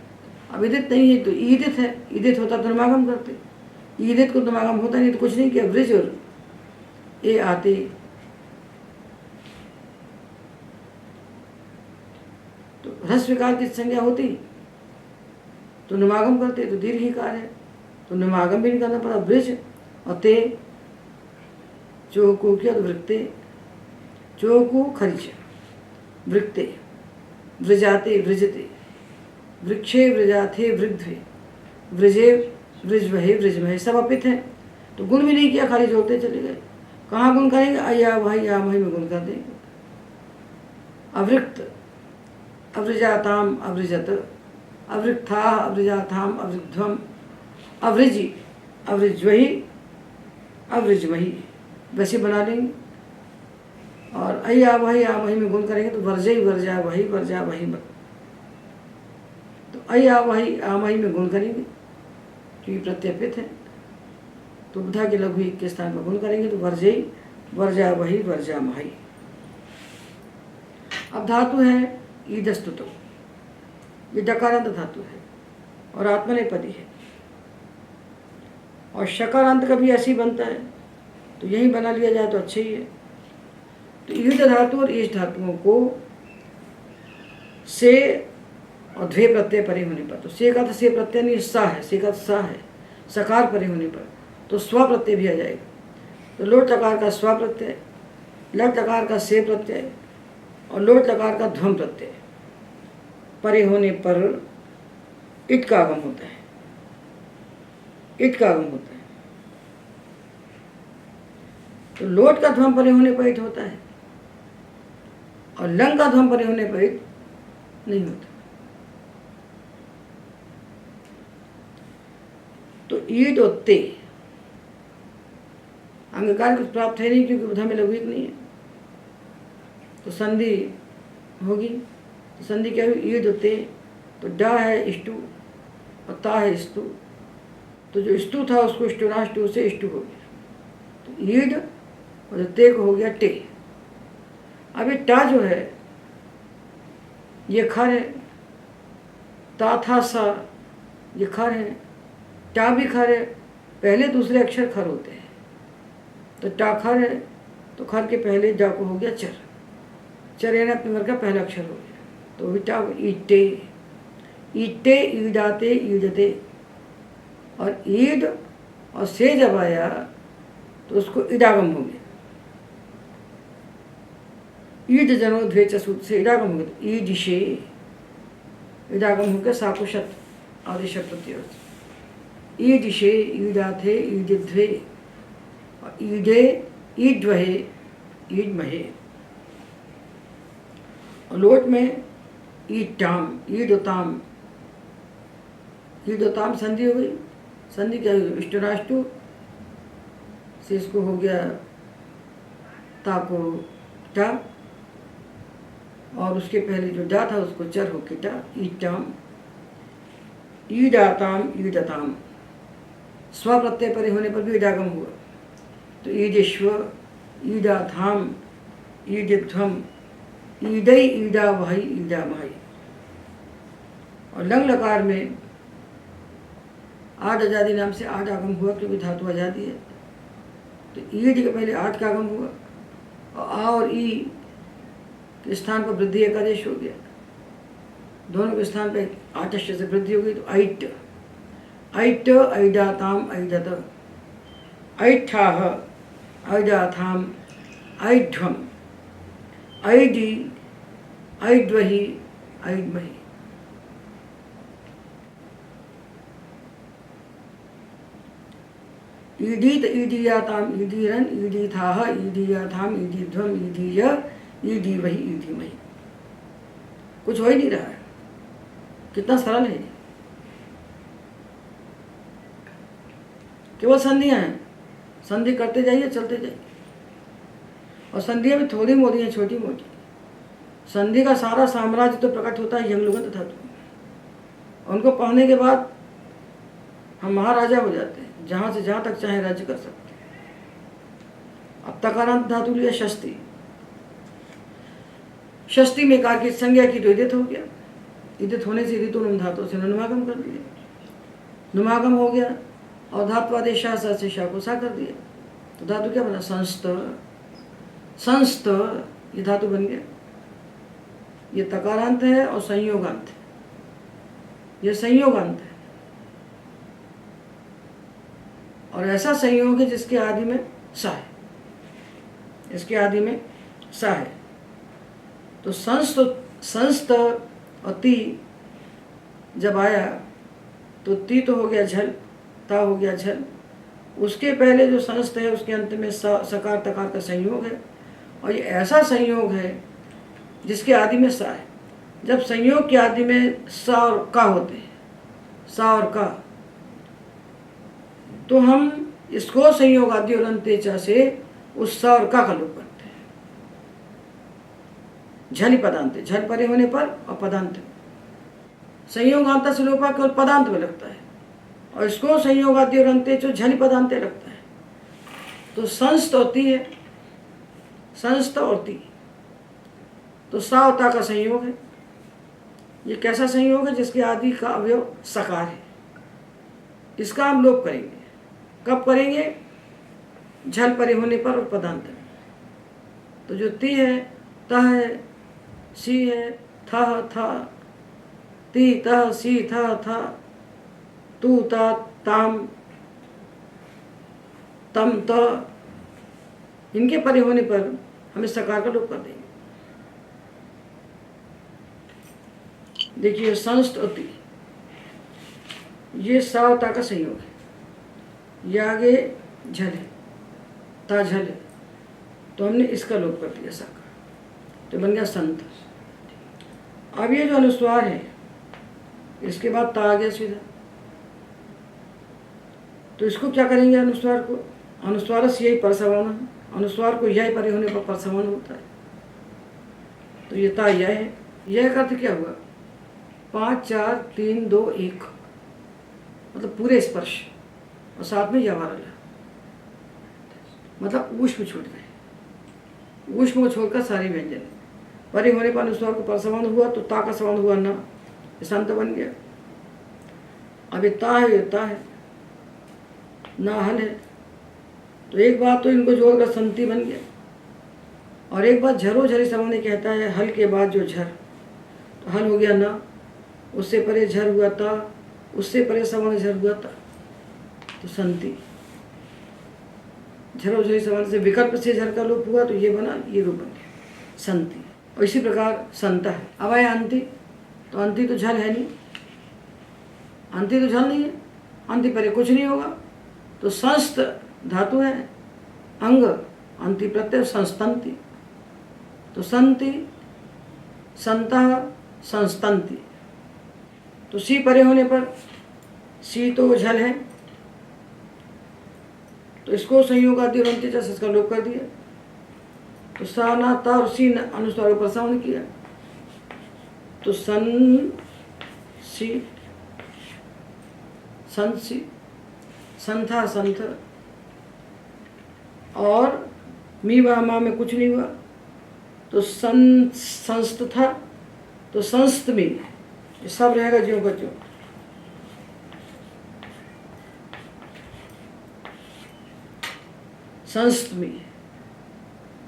अब इदित नहीं है तो ईदित है, ईदित होता तो नमागम करते, ईदित को नमागम होता नहीं तो कुछ नहीं किया। वृज और ए आते, तो ह्रस्व विकार की संज्ञा होती तो नमागम करते, तो दीर्घिकार है तो नमागम भी नहीं करना पड़ा। वृज और ते, चोकू किया तो वृत्ते, चोकू खरीच, वृत्ते, वृजाते वृजते, वृक्षे वृजाथे वृद्धे, वृजे वृजवहे वृजमहे, सब अपित हैं। तो गुण भी नहीं किया, खाली जोड़ते चले गए। कहाँ गुण करेंगे? अया भाई या मही में गुण कर देंगे। अवृक्त, अवृजाताम अवृजत, अवृक्था अवृजाताम अवृध्वम, अवृजी अवृजवही अवृजमही, वैसे बना लेंगे। और अया वही आ वही में गुण करेंगे तो वर्जई वर्जा वही वर्जा वही। तो अया वही आ वही में गुण करेंगे क्योंकि प्रत्यपित है, तो बुधा के लघु एक के स्थान पर गुण करेंगे तो वर्जई वर्जा वही वर्जा मही। अब धातु है ईदस्तुतो, ये डकारांत धातु है और आत्मनेपदी है और शकारांत का भी ऐसे ही बनता है, तो यही बना लिया जाए तो अच्छे ही है। तो ईद धातु और ईश धातुओं को से और ध्वे प्रत्यय परे होने पर, तो से का तो से प्रत्यय नहीं, सा है, से का सा है, सकार परे होने पर तो स्व प्रत्यय भी आ जाएगा। तो लोट लकार का स्व प्रत्यय, लट लकार का से प्रत्यय और लोट लकार का ध्वम प्रत्यय परे होने पर इट का आगम होता है, इट का आगम होता है। तो लोट का ध्वम परे होने पर इट होता है और लंग का ध्वम परे होने पर ईट नहीं होता। तो ईट और ते अंगकार कुछ प्राप्त है नहीं, क्योंकि बुधा में लघु एक नहीं है। तो संधि होगी, तो संधि क्या हुई? ईड और ते। तो डा है इष्टु और ता है स्तु, तो जो स्तु था उसको स्टुराष्टु से इष्टु हो गया। तो ईड और जो ते को हो गया टे। अब ये टा जो है ये खर है, ता था सा ये खर है, टा भी खर है। पहले दूसरे अक्षर खर होते हैं, तो टा खर है, तो खर के पहले जा को हो गया चर। चर यानी अपने वर्ग का पहला अक्षर हो गया, तो भी टा ईटे। ईटे ईडाते ईडते, और ईड और से जब आया तो उसको इडागम हो गया। ईड जनो द्वे चसूत से इडागम हो गया, तो ईडिशे इडागम हो गया साकुशत आदेश प्रत्यय। ईडिशे ईडाथे ईडिध्वे, ईडे ईड्वहे ईडमहे। और लोट में ईटाम ईडोताम, ईडोताम संधि हो गई। संधि क्या हुई? इष्टराष्टु से इसको हो गया ता को टा, और उसके पहले जो डा था उसको चर हो के टा। ईटाम ईडाताम ईडताम, स्व प्रत्यय परे होने पर भी ईडागम हुआ, तो ईडेश्व ईडाथाम ईडिध्वम ईडई ईडा वही ईडा माई। और लंग लकार में आठ आजादी नाम से आठ आगम हुआ, क्योंकि धातु आजादी है। तो ईड के पहले आठ का आगम हुआ, और आ और ई के स्थान पर वृद्धि एक आदेश हो गया। दोनों के स्थान पर आठ से वृद्धि हो गई, तो ऐट ऐट ऐडाताम ऐडत, ऐठाह ऐडाथाम ऐढ्वम ऐडी ऐड्वहि ऐड्महि। ईडीत ईडीयाताम ईडीरन ईडीथाह ईडीयाथाम ईडीध्वम ईडीय ईडीवहि ईडीमहि। कुछ हो ही नहीं रहा है, कितना सरल है। केवल संधियां हैं, संधि करते जाइए, चलते जाइए। और संधियां भी थोड़ी मोटी हैं, छोटी मोटी। संधि का सारा साम्राज्य तो प्रकट होता है यंगलुगंत धातु। उनको पढ़ने के बाद हम महाराजा हो जाते हैं, जहाँ से जहाँ तक चाहे राज्य कर सकते हैं। अब तकारांत धातु लिया षष्ठी, षष्ठी में कार की संज्ञा की तो इदित हो गया। इदित होने से ऋतु धातु से नुमागम कर दिया, नुमागम हो गया। और धातु आदेश शाह से शाह को सा कर दिया, तो धातु क्या बना? संस्त। संस्त ये धातु बन गया। ये तकारांत है और संयोगांत है, ये संयोगांत है। और ऐसा संयोग है जिसके आदि में सा है, इसके आदि में सा है। तो संस्त और ती जब आया तो ती तो हो गया झल, ता हो गया झल। उसके पहले जो संस्त है उसके अंत में सकार तकार का संयोग है, और ये ऐसा संयोग है जिसके आदि में सा है। जब संयोग के आदि में सा और का होते हैं, सा और का, तो हम इसको संयोग आदि और अंत्येचा से उस सा और का लोप करते हैं। झली पदांत, झल परे होने पर और पदांत। संयोगांत से लोपा केवल पदांत में लगता है, और इसको संयोग आदि और अंत्येचो झली पदांत लगता है। तो संस्त होती है, संस्त होती, तो सा और ता का संयोग है। ये कैसा संयोग है? जिसके आदि का अवयव सकार है। इसका हम लोप करेंगे। कब करेंगे? झल परे होने पर और पदांत में। तो जो ती है, ता है, सी है, था था, ती ता सी था था, तू ता ताम तम त, इनके परे होने पर हमें सकार का लोप कर देंगे। देखिए संस्त होती, ये सा और ता का संयोग है। ये आगे झल है, ता झल है, तो हमने इसका लोप कर दिया सा का। तो बन गया संत। अब ये जो अनुस्वार है इसके बाद ता आ गया सीधा, तो इसको क्या करेंगे? अनुस्वार को अनुस्वार से यही परसवर्ण, अनुस्वार को यह परे होने पर परसवर्ण होता है। तो ये ता यह है। यह का अर्थ क्या हुआ? 5 4 3 2 1, मतलब पूरे स्पर्श और साथ में यवार, मतलब ऊष्म छूट गए। ऊष्म को छोड़कर सारे व्यंजन परे होने पर अनुस्वार को परसवर्ण हुआ, तो ता का सवर्ण हुआ ना, संत बन गया। अब ये ता है, ये ता है, ना हल है, तो एक बात तो इनको जोड़कर संति बन गया। और एक बात झरो झरी सवर्ण कहता है, हल के बाद जो झर, तो हल हो गया ना, उससे परे झर हुआ ता, उससे परे सवर्ण झर हुआ ता, तो संति। झरो झरी सवर्ण से विकल्प से झर का लोप हुआ, तो ये बना, ये रूप बन गया संति। और इसी प्रकार संत है। अब आया अंति, तो अंति तो झल है नहीं, अंति तो झल नहीं है, अंति परे कुछ नहीं होगा, तो संस्त धातु है, अंग अंति प्रत्यय संस्तंति, तो संति संतः संस्तंति। तो सी परे होने पर, सी तो झल है, तो इसको संयोग आदि और अंत्य जैसे इसका लोप कर दिया, तो सा ना ता और सी अनुस्वार पर सवर्ण किया, तो सन सी संत सी, संथा संथ, और मी व मा में कुछ नहीं हुआ, तो संस्त था, तो संस्त में ये सब रहेगा ज्यों का त्यों। संस्त में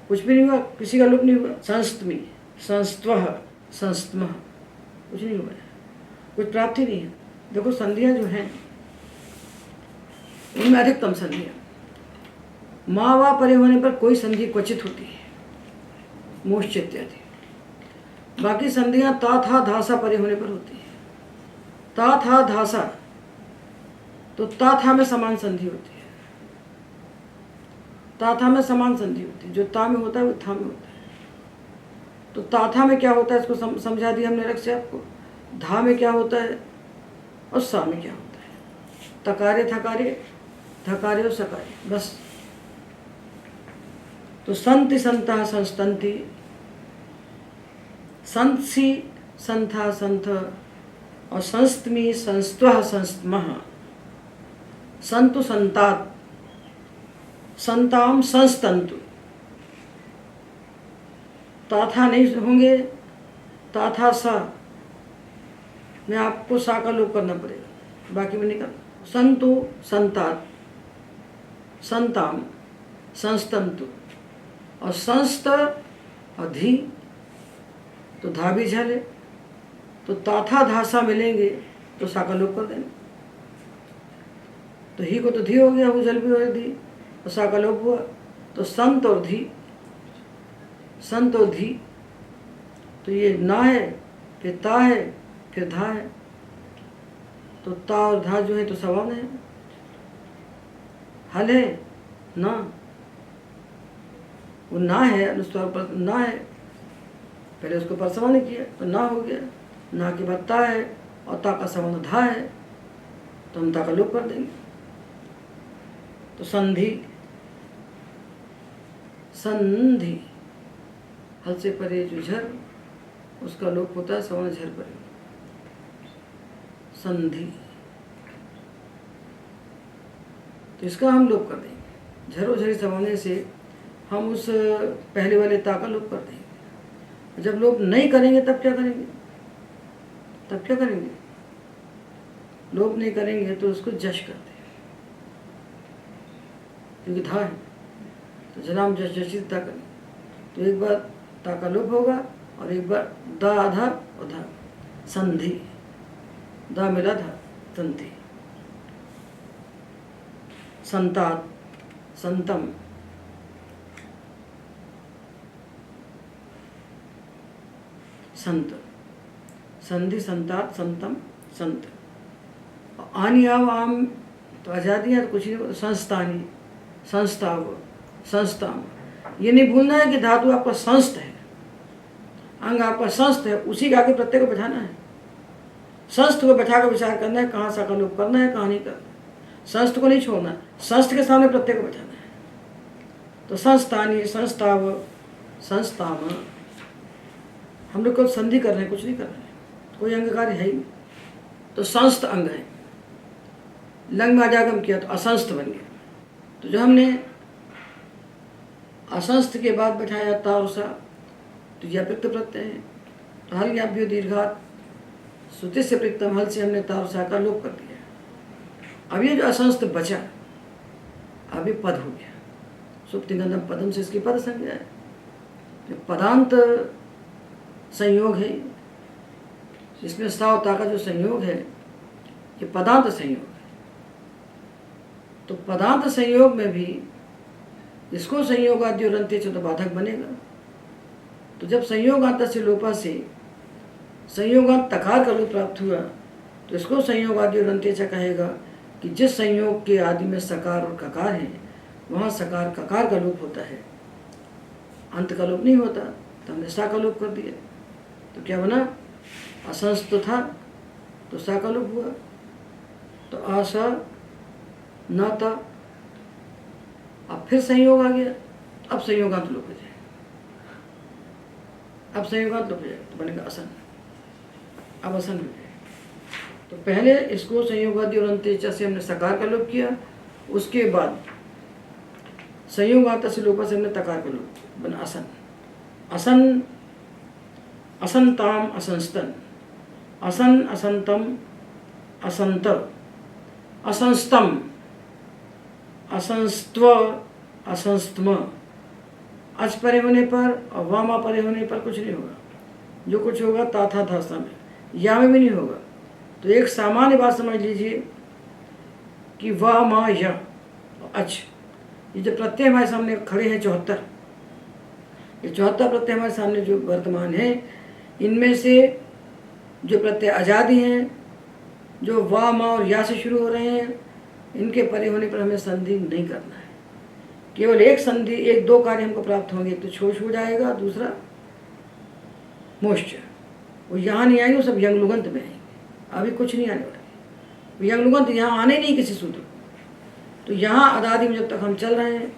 कुछ भी नहीं हुआ, किसी का लोप नहीं हुआ। संस्त में, संस्त्वः, संस्तमः, कुछ नहीं हुआ, कुछ प्राप्ति नहीं है। देखो संधियां जो हैं उनमें अधिकतम संधियां माँ वा परे होने पर कोई संधि क्वचित होती है, मोक्ष इत्यादि। बाकी संधियां ता था धासा परे होने पर होती है। ता था धासा, तो ता था में समान संधि होती है, ता था में समान संधि होती है, जो ता में होता है वो था में होता है। तो ता था में क्या होता है इसको समझा दिया हमने अलग से आपको। धा में क्या होता है और सा में क्या होता है। तकारे थकारे, थकारे और सकारे, बस। तो संति संता संस्तंति, संतसी संथा संथ, और संस्तमी संस्त्वः संस्तमः, संतु संतात संताम संस्तंतु। ताथा नहीं होंगे, ताथा सा में आपको सा का लोप करना पड़ेगा, बाकी में निकल। संतु संतात, संताम संस्तंतु, और संस्त और धी, तो धा भी झल है, तो ताथा धासा मिलेंगे तो सा का लोप कर देंगे। तो ही को तो धी हो गया, हुजल भी हो धी, तो सा का लोप हुआ, तो संत और धी, संत और धी, तो ये ना है, फिर ता है, फिर धा है, तो ता और धा जो है तो सवर्ण है। हल है ना, वो ना है, अनुस्वार पर ना है, पहले उसको पर सवर्ण किया तो ना हो गया, ना के बाद ता है, और ता का सवर्ण धा है, तो हम ता का लोप कर देंगे। तो संधि, संधि, हल से परे जो झर, उसका लोप होता है सवर्ण झर परे, संधि। तो इसका हम लोप कर देंगे, झरो झरी सवर्ण से हम उस पहले वाले ता का लोप कर देंगे। जब लोप नहीं करेंगे तब क्या करेंगे? तब क्या करेंगे? लोप नहीं करेंगे तो उसको जश करते हैं, क्योंकि धा है, तो जनाम जश जशित ता करें, तो एक बार ता का लोप होगा और एक बार दा आधा और धा, संधि, दा मिला धा, संधि। संतात, संतम, संत, संधि संतात संतम संत। आनी आव आम तो आज़ादी है, तो कुछ नहीं, संस्थानी, संस्थाव, संस्थाम। ये नहीं भूलना है कि धातु आपका संस्त है, अंग आपका संस्थ है, उसी के आगे प्रत्यय को बैठाना है। संस्थ को बैठा कर विचार करना है, कहाँ सा का लोप करना है, कहाँ नहीं करना। संस्थ को नहीं छोड़ना, संस्थ के सामने प्रत्यय को बैठाना है। तो संस्थानी, संस्थाव, संस्थाम, हम लोग को संधि कर रहे हैं, कुछ नहीं कर रहे हैं, कोई अंग कार्य है ही नहीं। तो संस्थ अंग है। लंग में अजागम किया तो असंस्थ बन गया। तो जो हमने असंस्थ के बाद बैठाया तारुसा, तो यह प्रत्यय प्रत्यय है। तो हल ज्ञाभ्यो दीर्घात श्रुति से प्रत्यम, हल से हमने तारुसा का लोप कर दिया। अब ये जो असंस्थ बचा, अभी पद हो गया। सुप्तिगंधम पदम से इसकी पद संज्ञा है। जो पदांत संयोग है, इसमें सावता का जो संयोग है, ये पदांत संयोग है। तो पदांत संयोग में भी इसको संयोगाद्योरंत्य च तो बाधक बनेगा। तो जब संयोगांत से लोपा से संयोगांत तकार का लोप प्राप्त हुआ, तो इसको संयोगाद्योरंत्य च कहेगा कि जिस संयोग के आदि में सकार और ककार है, वहाँ सकार ककार का लोप होता है, अंत का लोप नहीं होता। तो हमने सा का लोप कर दिया, तो क्या बना? असंस्थ था तो सा का लोप हुआ, तो आसा न था। अब फिर संयोग आ गया, अब संयोगांत लोप हो जाएगा, अब संयोगांत लोप हो जाएगा, तो बनेगा असन। अब असन हो जाएगा। तो पहले इसको संयोगादि और अंत्य से हमने सकार का लोप किया, उसके बाद संयोगांत से लोपा से हमने तकार का लोप, बना असन। असन, असंताम असंस्तन, असन असंतम असंत, असंस्तम असंस्त्व असंस्तम। अच परे होने पर और वामा परे होने पर कुछ नहीं होगा, जो कुछ होगा ताथा धासा में, या में भी नहीं होगा। तो एक सामान्य बात समझ लीजिए कि वा मा या और अच, ये जो प्रत्यय हमारे सामने खड़े हैं 74, ये 74 प्रत्यय हमारे सामने जो वर्तमान है, इनमें से जो प्रत्यय आजादी हैं, जो वा मा और या से शुरू हो रहे हैं, इनके परे होने पर हमें संधि नहीं करना है। केवल एक संधि, एक दो कार्य हमको प्राप्त होंगे, एक तो छोष हो जाएगा, दूसरा मोश्च। वो यहाँ नहीं आएंगे, वो सब यंगलुगंत में आएंगे, अभी कुछ नहीं आने वाले। यंगलुगंत यहाँ आने नहीं किसी सूत्र। तो यहाँ अदादि में जब तक हम चल रहे हैं,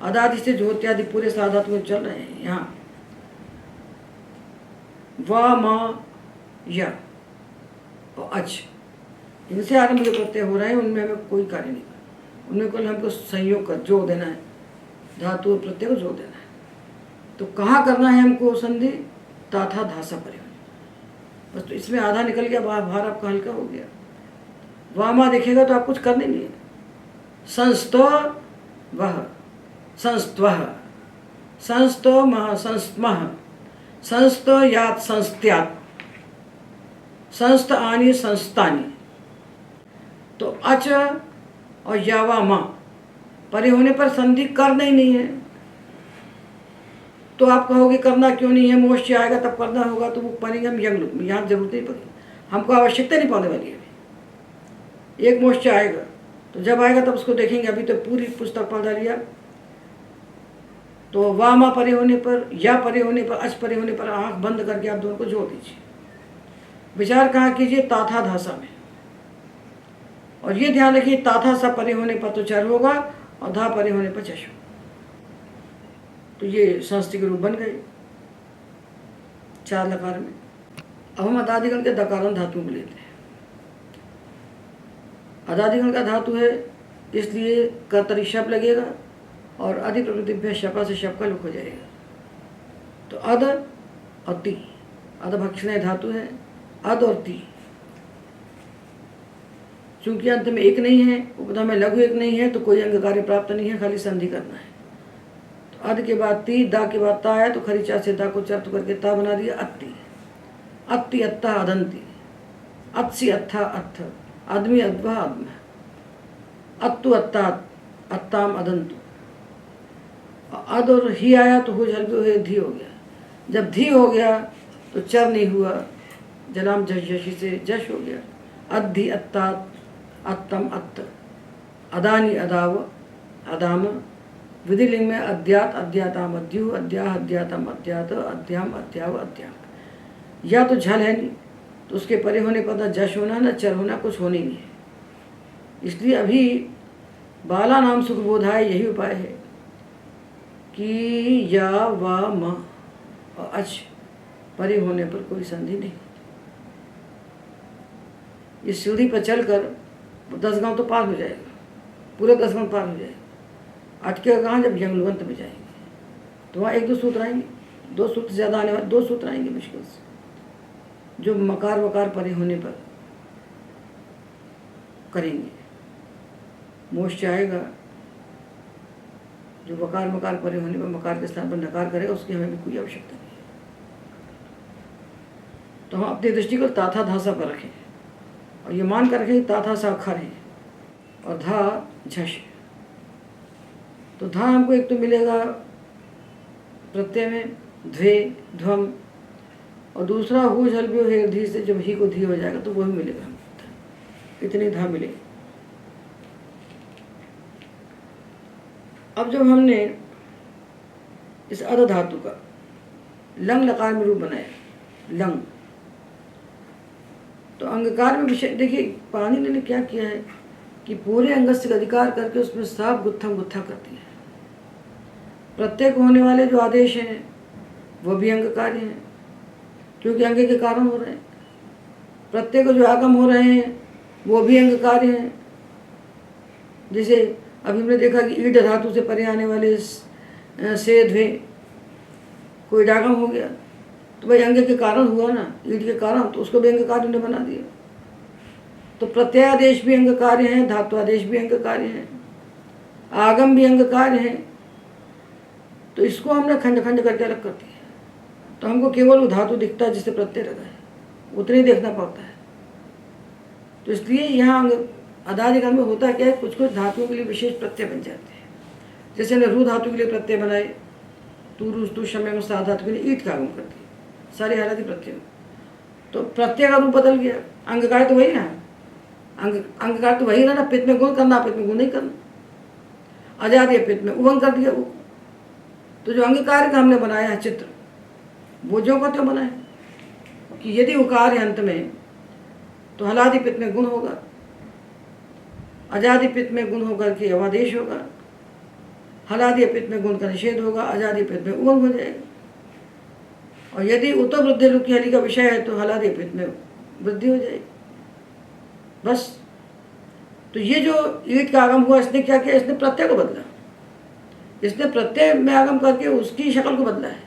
अदादि से जो इत्यादि पूरे साधात में चल रहे हैं, यहाँ वा मा या और अच, इनसे आरंभ जो प्रत्यय हो रहे हैं, उनमें हमें कोई कार्य नहीं करना, उनमें केवल हमको संयोग कर जोड़ देना है, धातु और प्रत्यय को जोड़ देना है। तो कहाँ करना है हमको संधि? ताथा धासा परे होने। बस तो इसमें आधा निकल गया, भार आपका हल्का हो गया। वामा देखेगा तो आप कुछ करने नहीं है। संस्तो वह, संस्त्वः, संस्तो मह, संस्मः, संस्तो यात, संस्त्यात्, संस्त आनी, संस्थानी। तो अच और यावा माँ परे होने पर संधि करना ही नहीं है। तो आप कहोगे करना क्यों नहीं है, मोक्ष आएगा तब करना होगा, तो वो पढ़ेंगे हम यंग में, यहाँ जरूरत नहीं पड़ेगी, हमको आवश्यकता नहीं पड़ने वाली है। एक मोक्ष आएगा, तो जब आएगा तब उसको देखेंगे। अभी तो पूरी पुस्तक पढ़ लिया, तो वामा परे होने पर, या परे होने पर, अच परे होने पर आँख बंद करके आप दोनों को जोड़ दीजिए। विचार कहाँ कीजिए? ताथा धासा में। और ये ध्यान रखिए, ताथा सा परे होने पर तो चर होगा और धा परे होने पर चश होगा। तो ये संस्थि के रूप बन गए 4 लकार में। अब हम अदादिगण के दकारण धातु को लेते हैं। अदादिगण का धातु है, इसलिए कर्तरी शप लगेगा और अधि प्रकृतिभ्य शपा से शप का लुक हो जाएगा। तो अद और ती, अदभक्षण धातु है, अद और ती। चूंकि अंत में एक नहीं है, उपधा में लघु एक नहीं है, तो कोई अंग कार्य प्राप्त नहीं है, खाली संधि करना है। तो अद के बाद ती, दा के बाद ता है, तो खरी चा से दा को चर्त करके ता बना दिया, अत्ति। अत्ति अत्ता अदंती, अत्सी अत्था अत्थ, आदमी अद्वा आदम, अत्तु अत्ता अत्ताम अदंतु। अद और ही आया तो हो जल धी हो गया। जब धी हो गया तो चर नहीं हुआ, जलाम जश यशी से जश हो गया। अद्धि अत्तात अत्तम अत्त, अदानी अदाव अदाम। विधिलिंग में अद्यात अद्याताम अद्यु, अद्या अद्यातम अद्यात, अद्याम अद्याव अद्याम। या तो झल है नहीं, तो उसके परे होने पर ना जश होना ना चर होना, कुछ होने नहीं है। इसलिए अभी बाला नाम सुखबोधाय यही उपाय है कि या व म और अच परे होने पर कोई संधि नहीं। इस सीढ़ी पर चलकर 10 गांव तो पार हो जाएगा, पूरे 10 गांव पार हो जाएगा। अटकेगा कहाँ? जब यमलुगंत में जाएंगे तो वहाँ 1-2 सूत्र आएंगे, 2 सूत्र ज़्यादा आने वाले, 2 सूत्र आएंगे मुश्किल से, जो मकार वकार परे होने पर करेंगे। मोक्ष आएगा जो वकार मकार परे होने पर मकार के स्थान पर नकार करेगा, उसकी हमें भी कोई आवश्यकता नहीं है। तो हम अपनी दृष्टि को ताथा धासा पर रखें और ये मान कर रखें ताथा सा अक्षर है और धा झश। तो धा हमको एक तो मिलेगा प्रत्यय में ध्वे ध्वम, और दूसरा हु झल भी हे धी से जब ही को धी हो जाएगा तो वही मिलेगा हमको। इतनी धा मिलेगी। अब जब हमने इस अध धातु का लंग लकार में रूप बनाया लंग, तो अंगकार में विषय देखिए पाणिनि ने क्या किया है कि पूरे अंग से अधिकार करके उसमें साफ गुत्थम गुत्था कर दिया है। प्रत्येक होने वाले जो आदेश हैं वो भी अंग कार्य हैं, क्योंकि अंग के कारण हो रहे हैं। प्रत्येक जो आगम हो रहे हैं वो भी अंग कार्य हैं। जैसे अभी हमने देखा कि ईट धातु से परे आने वाले से ध्वे, कोई डागम हो गया तो भाई अंग के कारण हुआ ना, ईट के कारण, तो उसको भी अंग कार्य ने बना दिया। तो प्रत्ययादेश भी अंग कार्य हैं, धातु आदेश भी अंग कार्य हैं, आगम भी अंग कार्य हैं। तो इसको हमने खंड खंड करके अलग कर दिया। तो हमको केवल वो धातु दिखता है जिससे प्रत्यय लगा है, उतना ही देखना पड़ता है। तो इसलिए यहाँ अंग अदादिगण में होता क्या है, कुछ कुछ धातुओं के लिए विशेष प्रत्यय बन जाते हैं। जैसे हमने रू धातु के लिए प्रत्यय बनाए, तू रूस तू शमय में सा धातु के लिए ईट का आगम कर दिया, सारे हालाती प्रत्यय। तो प्रत्यय का रूप बदल गया। अंगकार तो वही ना, अंगकार तो वही ना, पित्त में गुण करना, पित्त में गुण नहीं करना। आजादी पित्त में उभंग कर दिया वो। तो जो अंगकार का हमने बनाया है चित्र, वो जो का तो बनाए कि यदि उकार है अंत में तो हलादि पित्त में गुण होगा, अजादि पित्त में गुण होकर के अवादेश होगा, हलादि पित्त में गुण का निषेध होगा, अजादि पित्त में उभंग हो जाएगा। और यदि उत वृद्धि लुकी हली का विषय है तो हलादि पित्त में वृद्धि हो जाएगी। बस। तो ये जो ईट का आगम हुआ, इसने क्या किया, इसने प्रत्यय को बदला। इसने प्रत्यय में आगम करके उसकी शक्ल को बदला है,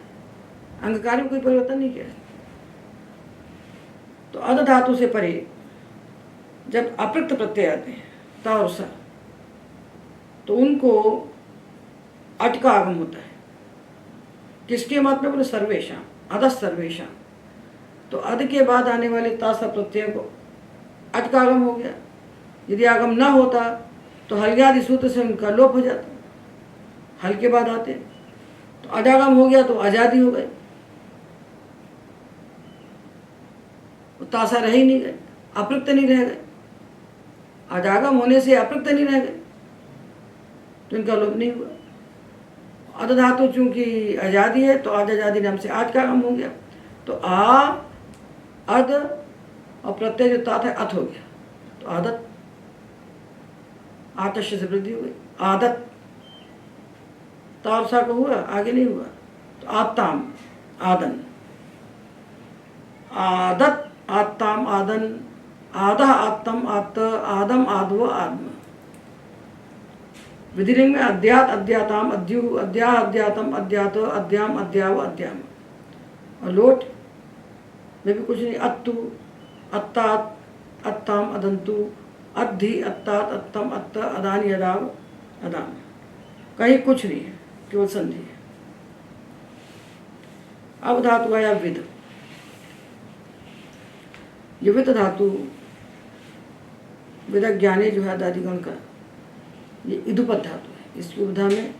अंगकार में कोई परिवर्तन नहीं किया। तो अध धातु से परे जब अपृक्त प्रत्यय आते हैं ता और सा, तो उनको अट का आगम होता है। किसके मत में? बोले सर्वेशा, अध सर्वेशा। तो अध के बाद आने वाले ता सा प्रत्यय को अट का आगम हो गया। यदि आगम ना होता तो हल्यादि सूत्र से उनका लोप हो जाता। हल के बाद आते तो अजागम हो गया तो आजादी हो गए, तासा रह ही नहीं गए, अपृक्त नहीं रह गए। अजागम होने से अपृक्त नहीं रह गए तो इनका लोप नहीं हुआ। अध धातु चूंकि आजादी है तो आज आजादी नाम से आज का आगम हो गया। तो आ अध और प्रत्यय जो तात है अथ हो गया, तो आदत, आतश से वृद्धि हो गई। आदत तारसा को हुआ, आगे नहीं हुआ। तो आत्ताम आदन, आदत आत्ताम आदन, आदह आत्तम आत्त, आदम आदव आत्म। विधिलिंग में अद्यात अद्याताम अद्यु, अद्या अद्यातम अद्यात, अद्याम अद्याव अद्याम। और लोट में भी कुछ नहीं। अत्तु अत्तात अत्ताम अदंतु, अद्धि अत्तात अत्तम अत्त, अदानी अदाव अदाम। कहीं कुछ नहीं है, केवल संधि है। अब धातु आया विद। ये विद धातु विदज्ञाने जो है अदादिगण का, ये इदुपद धातु है। इसकी उपधा में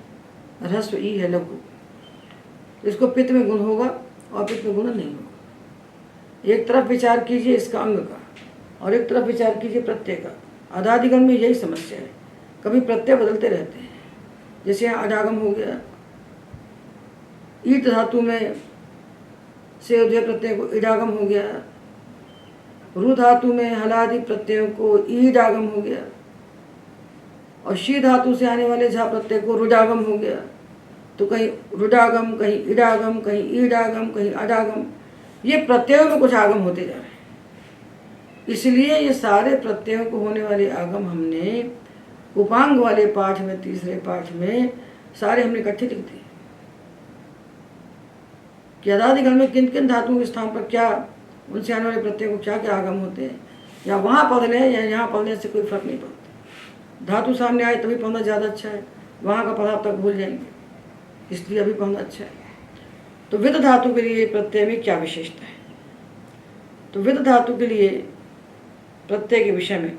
ह्रस्व ई है लघु। इसको पित्त में गुण होगा और पित्त में गुण नहीं होगा। एक तरफ विचार कीजिए इसका अंग का और एक तरफ विचार कीजिए प्रत्यय का। अदादिगण में यही समस्या है, कभी प्रत्यय बदलते रहते हैं। जैसे यहाँ अजागम हो गया, ईट धातु में से उदय प्रत्यय को ईडागम हो गया। रु धातु में हलादि प्रत्ययों को ईडागम हो गया और शी धातु से आने वाले झा प्रत्यय को रुडागम हो गया। तो कहीं रुडागम, कहीं ईडागम, कहीं ईडागम, कहीं अडागम, ये प्रत्ययों में कुछ आगम होते जा रहे हैं। इसलिए ये सारे प्रत्ययों को होने वाले आगम हमने उपांग वाले पाठ में, तीसरे पाठ में सारे हमने इकट्ठे लिख दिए कि अदादिगण में किन किन धातुओं के स्थान पर क्या, उनसे आने वाले प्रत्ययों को क्या क्या आगम होते हैं, या वहाँ पढ़ लें या यहाँ पढ़ने से कोई फर्क नहीं पड़ता। धातु सामने आए तभी पढ़ना ज़्यादा अच्छा है, वहाँ का पढ़ा तक भूल जाएंगे, इसलिए अभी पढ़ना अच्छा है। तो विद धातु के लिए प्रत्यय में क्या विशेषता है? तो विद धातु के लिए प्रत्यय के विषय में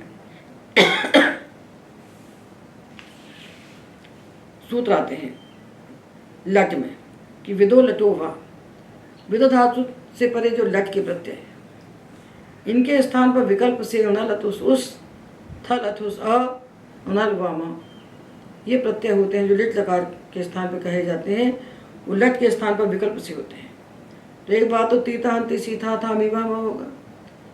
सूत्र आते हैं लट में कि विदो लटो वा। विद धातु से परे जो लट के प्रत्यय है, इनके स्थान पर विकल्प से अनल अथुस उस, थल अथुस अ, अनल वामा, ये प्रत्यय होते हैं जो लिट लकार के स्थान पर कहे जाते हैं, वो लट के स्थान पर विकल्प से होते हैं। तो एक बात तो तीता हंति सीथा था मीवामा होगा,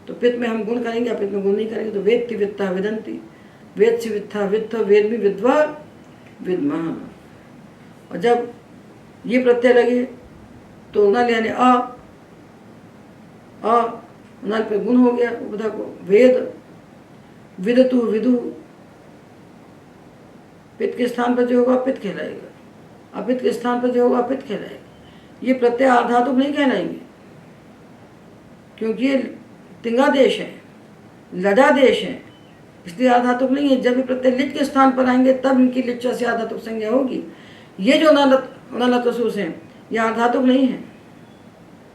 तो पित में हम गुण करेंगे, अपित में गुण नहीं करेंगे। तो वेत्ति वित्ता विदंती, वेद से वित्था वित्थ, वेद में विद्वा विद्मः। और जब ये प्रत्यय लगे तो नल यानी अ नल पे गुण हो गया उपधा को, वेद विदतु विदु, पित के स्थान पर जो होगा पित कहलाएगा, अपित के स्थान पर जो होगा अपित कहलाएगा। ये प्रत्यय आधातुक नहीं कहलाएंगे क्योंकि ये तिंगादेश है, लडादेश है, इसलिए आधातुक नहीं है। जब ये प्रत्यय लिट के स्थान पर आएंगे तब इनकी लिच्चा से आधातुक संज्ञा होगी। ये जो नलतसूस हैं ये आधातुक नहीं है।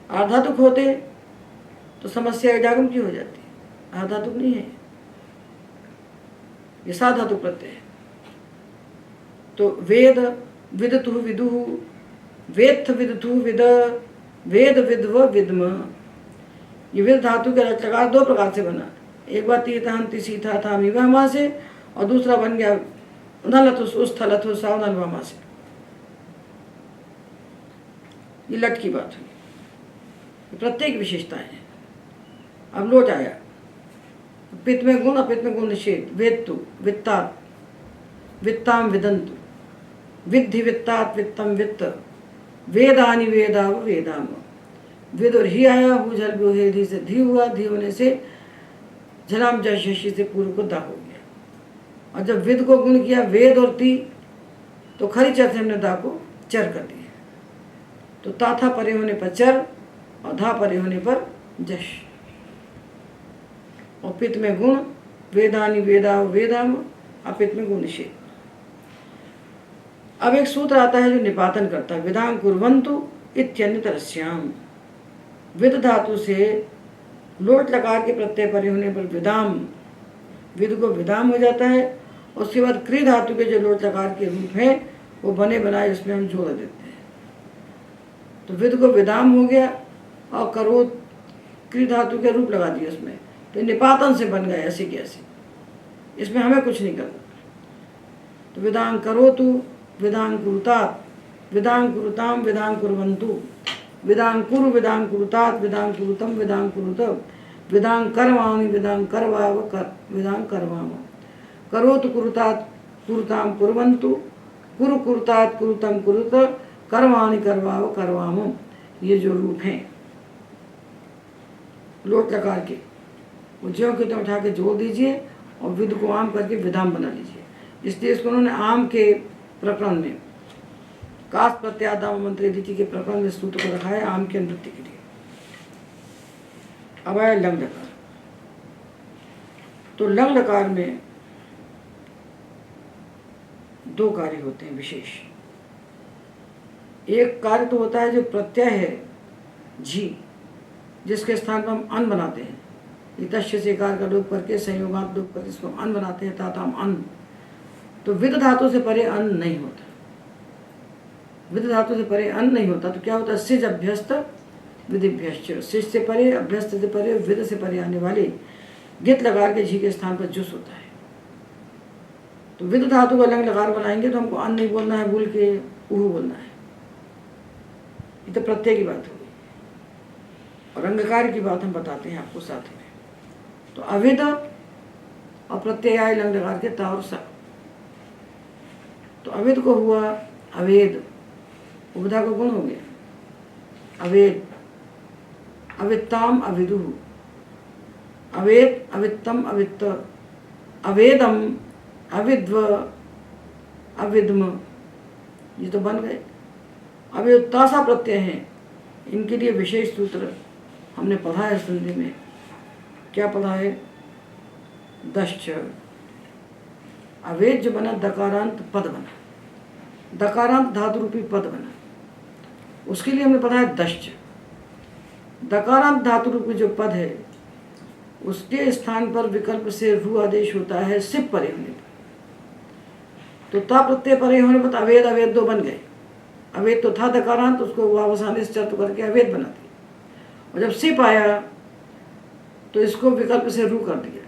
आधातुक होते तो समस्या इडागम की हो जाती, आधातुक नहीं है, ये साधातुक प्रत्यय है। तो वेद विदतु विदु, वेत्थ विदतु विद, वेद विद्व विद्म। ये विद धातु के लकार दो प्रकार से बना, एक बार तीता हंति सीथा था मीवामा से, और दूसरा बन गया नलथुस उस, थलथुस साव नलवामा से। ये लट की बात हुई, प्रत्येक विशेषताएं हैं। अब लोट आया, पित में गुण, अपित में गुण निषेध। वेत्तु वित्तात वित्ताम विदंतु, विद्धि वित्तात वित्तम वित्त, वेदानि वेदाव वेदाम। विद और ही आया, हु झल बोहे धी से धी हुआ, धी होने से झलाम जशी से पूर्व को दा हो गया। और जब विद को गुण किया वेद और ती, तो खरी चर से हमने दा को चर कर दिया। तो ता था परे होने पर चर और धा परे होने पर जश। और पित में गुण, वेदानि वेदाव वेदाम, अपित में गुण निषेध। अब एक सूत्र आता है जो निपातन करता है, विदाम कुर्वन्तु इत्यन्यतरस्याम। विद धातु से लोट लकार के प्रत्यय परे होने पर विदाम, विद को विदाम हो जाता है। उसके बाद क्री धातु के जो लोट लकार के रूप हैं वो बने बनाए उसमें हम जोड़ देते हैं। तो विद को विदाम हो गया और करो क्री धातु के रूप लगा दिया उसमें, तो निपातन से बन गए ऐसे के ऐसे, इसमें हमें कुछ नहीं करना। तो विदाम करो तू, विदाम कुरुतात, विदाम कुरुताम, विदाम कुर्वन्तु, विदाम कुरु, विदाम कुरुतात, विदाम कुरुतम, विदाम कुरुत, विदाम कर्माणि, विदाम करवाव कर, विदाम करवाम। करोतु कुरुतात कुरुताम कुर्वन्तु, कुरु कुरुतात कुरुतम कुरुत, कर्माणि करवाव करवाम। ये जो रूप हैं लोट लकार के, वो ज्यों के त्यों उठा के जोड़ दीजिए और विद को आम करके विदाम बना लीजिए। इसलिए इसको उन्होंने आम के प्रकरण में, काश प्रत्यादाम मंत्री रीति के प्रकरण में सूत्र को रखा है आम के अनुवृत्ति के लिए। अब आया लंग लकार। तो लंग लकार में दो कार्य होते हैं विशेष। एक कार्य तो होता है जो प्रत्यय है झी, जिसके स्थान पर हम अन बनाते हैं, इतश्य से कार का लोप करके संयोगात लोप करके इसको अन बनाते हैं, ताताम अन। तो विद धातु से परे अन नहीं होता, विद धातु से परे अन नहीं होता। तो क्या होता है, सिज अभ्यस्त विधिभ्यश्च, सिज से परे, अभ्यस्त से परे, विद से परे आने वाले गित लकार के झी के स्थान पर जुस होता है। तो विद धातु का लंग लकार बनाएंगे तो हमको अन नहीं बोलना है, भूल के उहु बोलना है। ये तो प्रत्यय की बात होगी। और अंगकार की बात हम बताते हैं आपको साथ में। तो अविद और प्रत्यय लंग लगा के ता और सा। तो अविद को हुआ अवेद, उपधा को गुण हो गया अवेद, अवित्ताम अविदु, अवेद अवित्तम अवित्त, अवेदम अविद्व अविद्म, ये तो बन गए। अब ये तासा प्रत्यय हैं, इनके लिए विशेष सूत्र हमने पढ़ा है संधि में। क्या पढ़ा है? दश्च। अवेद जो बना दकारांत पद बना, दकारांत धातु रूपी पद बना, उसके लिए हमने पढ़ा है दश्च। दकारांत धातु रूपी जो पद है उसके स्थान पर विकल्प से रु आदेश होता है सिप परे होने पर। तो ता प्रत्यय परे होने पर अवेद अवेद दो बन गए। अवेद तो था दकारांत, उसको वावसाने से चर्त करके अवेद बना दिया। और जब सिप आया तो इसको विकल्प से रू कर दिया,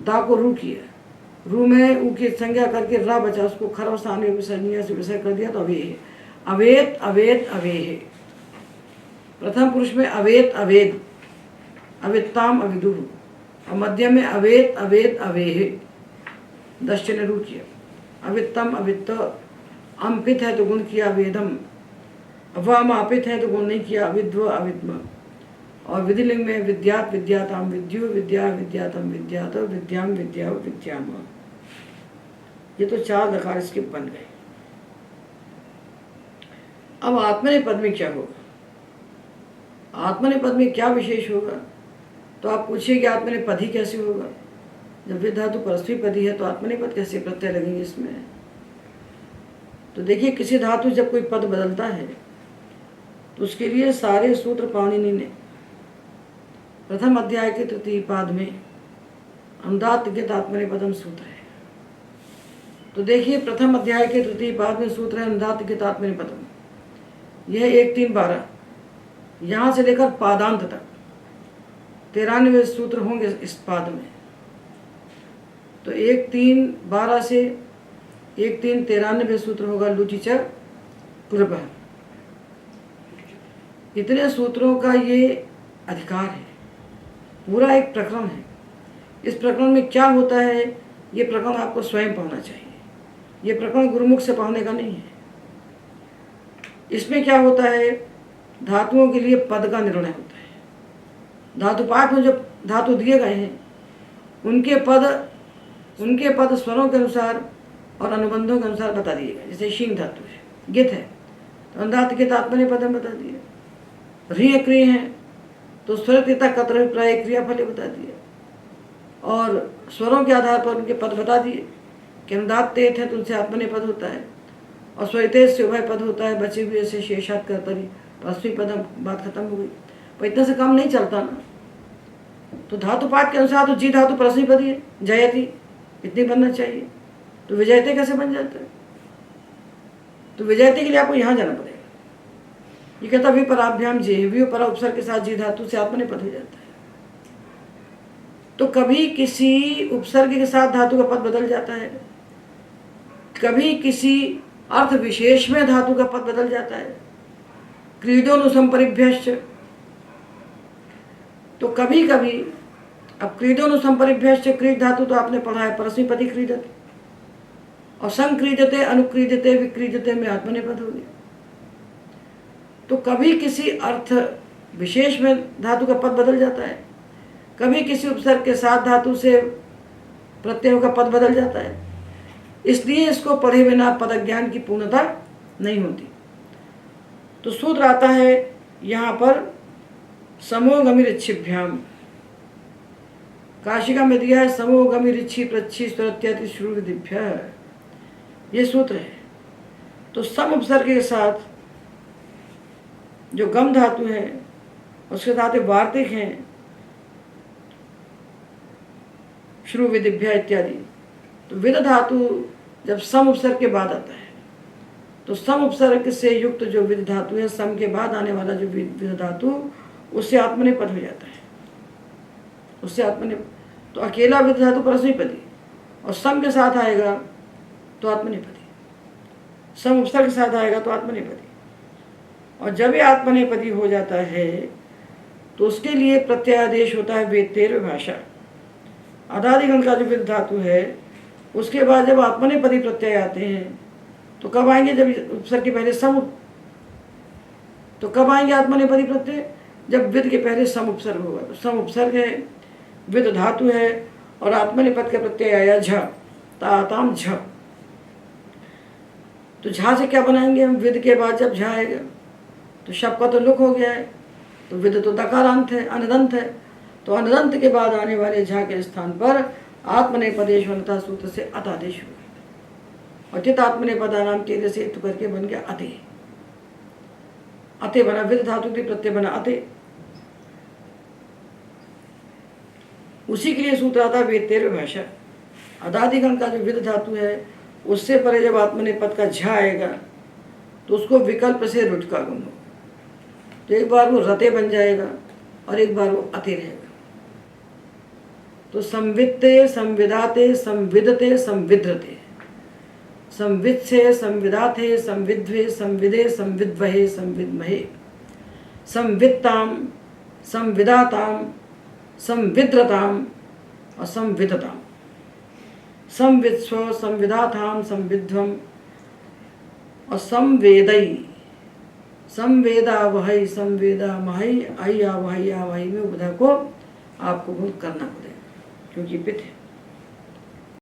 दा को रू किया, रू में ऊ की संज्ञा करके रा बचा, उसको खरवसाने विसर्जनीय से विषय कर दिया। तो अवे है अवेद अवेद अवे है। प्रथम पुरुष में अवेद अवेद, अवित्ताम अविदु, और मध्य में अवेद अवेद अवे है। दश्च ने रू किया। अवित्तम अवित्त, अम्पित है तो गुण किया अवेदम, अवामापित है तो गुण नहीं किया अविद्व अविद्म। और विधिलिंग में विद्यात विद्याताम विद्यु, विद्या विद्यातम विद्यात, विद्याम विद्या विद्याम। ये तो 4 दकार इसके बन गए। अब आत्मनेपद में क्या होगा? आत्मनेपद में क्या विशेष होगा? तो आप पूछिए आत्मनेपद ही कैसे होगा? जब वे धातु परस्वी पदी है तो आत्मनेपद कैसे प्रत्यय लगेंगे इसमें? तो देखिए, किसी धातु जब कोई पद बदलता है तो उसके लिए सारे सूत्र पाणिनि ने प्रथम अध्याय के तृतीय पाद में अनुदात्त गीत आत्मनेपदम सूत्र है। तो देखिए, प्रथम अध्याय के तृतीय पाद में सूत्र है अनुदात्त गीत आत्मनेपदम। यह 1 3 12 यहाँ से लेकर पादांत तक 93 सूत्र होंगे इस पाद में। तो 1 3 12 से 1 3 93 सूत्र होगा लुचिचर कृपा। इतने सूत्रों का ये अधिकार है, पूरा एक प्रकरण है। इस प्रकरण में क्या होता है, ये प्रकरण आपको स्वयं पढ़ना चाहिए। ये प्रकरण गुरुमुख से पढ़ने का नहीं है। इसमें क्या होता है, धातुओं के लिए पद का निर्णय होता है। धातु पाठ में जो धातु दिए गए हैं उनके पद स्वरों के अनुसार और अनुबंधों के अनुसार बता दिए गए। जैसे शींग धातु है, गित है, तो अनुदात्त गीत आत्मनेपद बता दिए। ऋ क्रिय है तो स्वरता कतर प्राय क्रियाफल बता दिए, और स्वरों के आधार पर उनके पद बता दिए कि अनुदात्त तेत है तो उनसे आत्मनेपद होता है, और स्वरितेश से उभय पद होता है। बचे हुए से शेषात कर्तरी परस्वी पद, बात खत्म हो गई। पर इतना से काम नहीं चलता ना। तो धातु पाठ के अनुसार तो जी धातु परस्वी पदी है, जयति इतनी बनना चाहिए। तो विजयते कैसे बन जाता है? तो विजयते के लिए आपको यहाँ जाना पड़ेगा। ये कहता विपराभ्याम जे, व्यू परा उपसर्ग के साथ जी धातु से आत्मनेपद हो जाता है। तो कभी किसी उपसर्ग के साथ धातु का पद बदल जाता है, कभी किसी अर्थ विशेष में धातु का पद बदल जाता है। क्रीडोनुसंपरिभ्यश्च, तो कभी कभी, अब क्रीडोनुसंपरिभ्यश्च, क्रीड धातु तो आपने पढ़ा है परस्मैपदी क्रीडत, और संक्रीडते अनुक्रीडते विक्रीडते में आत्मनेपद हो गया। तो कभी किसी अर्थ विशेष में धातु का पद बदल जाता है, कभी किसी उपसर्ग के साथ धातु से प्रत्ययों का पद बदल जाता है। इसलिए इसको पढ़े बिना पदज्ञान की पूर्णता नहीं होती। तो सूत्र आता है यहाँ पर समोगमी ऋच्छिभ्याम, काशिका में दिया है समोगमी ऋच्छि प्रच्छि स्वरत्यादि शुरू विधिभ्य, ये सूत्र है। तो सम उपसर्ग के साथ जो गम धातु है उसके साथ वार्तिक हैं शुरू विधिभ्य इत्यादि। तो विद धातु जब सम उपसर्ग के बाद आता है तो सम उपसर्ग से युक्त जो विद धातु है, सम के बाद आने वाला जो विद धातु, उससे आत्मनेपद हो जाता है, उससे आत्मनेपद। तो अकेला विद धातु परस्मैपदी और सम के साथ आएगा तो आत्मनेपदी, सम उपसर्ग के साथ आएगा तो आत्मनेपदी। और जब ये आत्मनेपदी हो जाता है तो उसके लिए प्रत्ययादेश होता है वेत्तेर भाषा। अदादिगण का जो विद धातु है उसके बाद जब आत्मनेपदी प्रत्यय आते हैं तो कब आएंगे? जब उपसर्ग के पहले सम। तो कब आएंगे आत्मनेपदी प्रत्यय? जब विद के पहले सम उपसर्ग होगा। तो सम उपसर्ग है, विद धातु है और आत्मनेपद का प्रत्यय आया झ, ताताम झ। तो झा से क्या बनाएंगे हम? विद के बाद जब झा आएगा तो शब का तो लुक हो गया है, तो विद तो दकारांत है, अनदंत है। तो अनदंत के बाद आने वाले झा के स्थान पर आत्मनेपदेश वनता सूत्र से अतादेश हुआ और चित आत्मनेपदा नाम तेरे से तो करके बन गया अते। अते बना, विद धातु के प्रत्यय बना अते। उसी के लिए सूत्र आता वेत्तेर भाषा। अदादिगण का जो विद धातु है उससे परे जब आत्मनेपद का झ आएगा तो उसको विकल्प से रुट का गुण हो, तो एक बार वो रते बन जाएगा और एक बार वो अते रहेगा। तो संवित्ते, संविदाते, संविदते, संविद्रते, संविद से संविदाते, संविद्वे, संविदे, संविद्वहे, संविद्महे, संवित्ताम, संविदाताम, संविद्रताम और संविदताम, संवित्स्व, संविदाताम, संविध्वम और संवेदई, संवेदावहै, संवेदामहै, अय्यावहै, यावहै में उपधा को आपको गुण करना पड़ेगा क्योंकि पित है।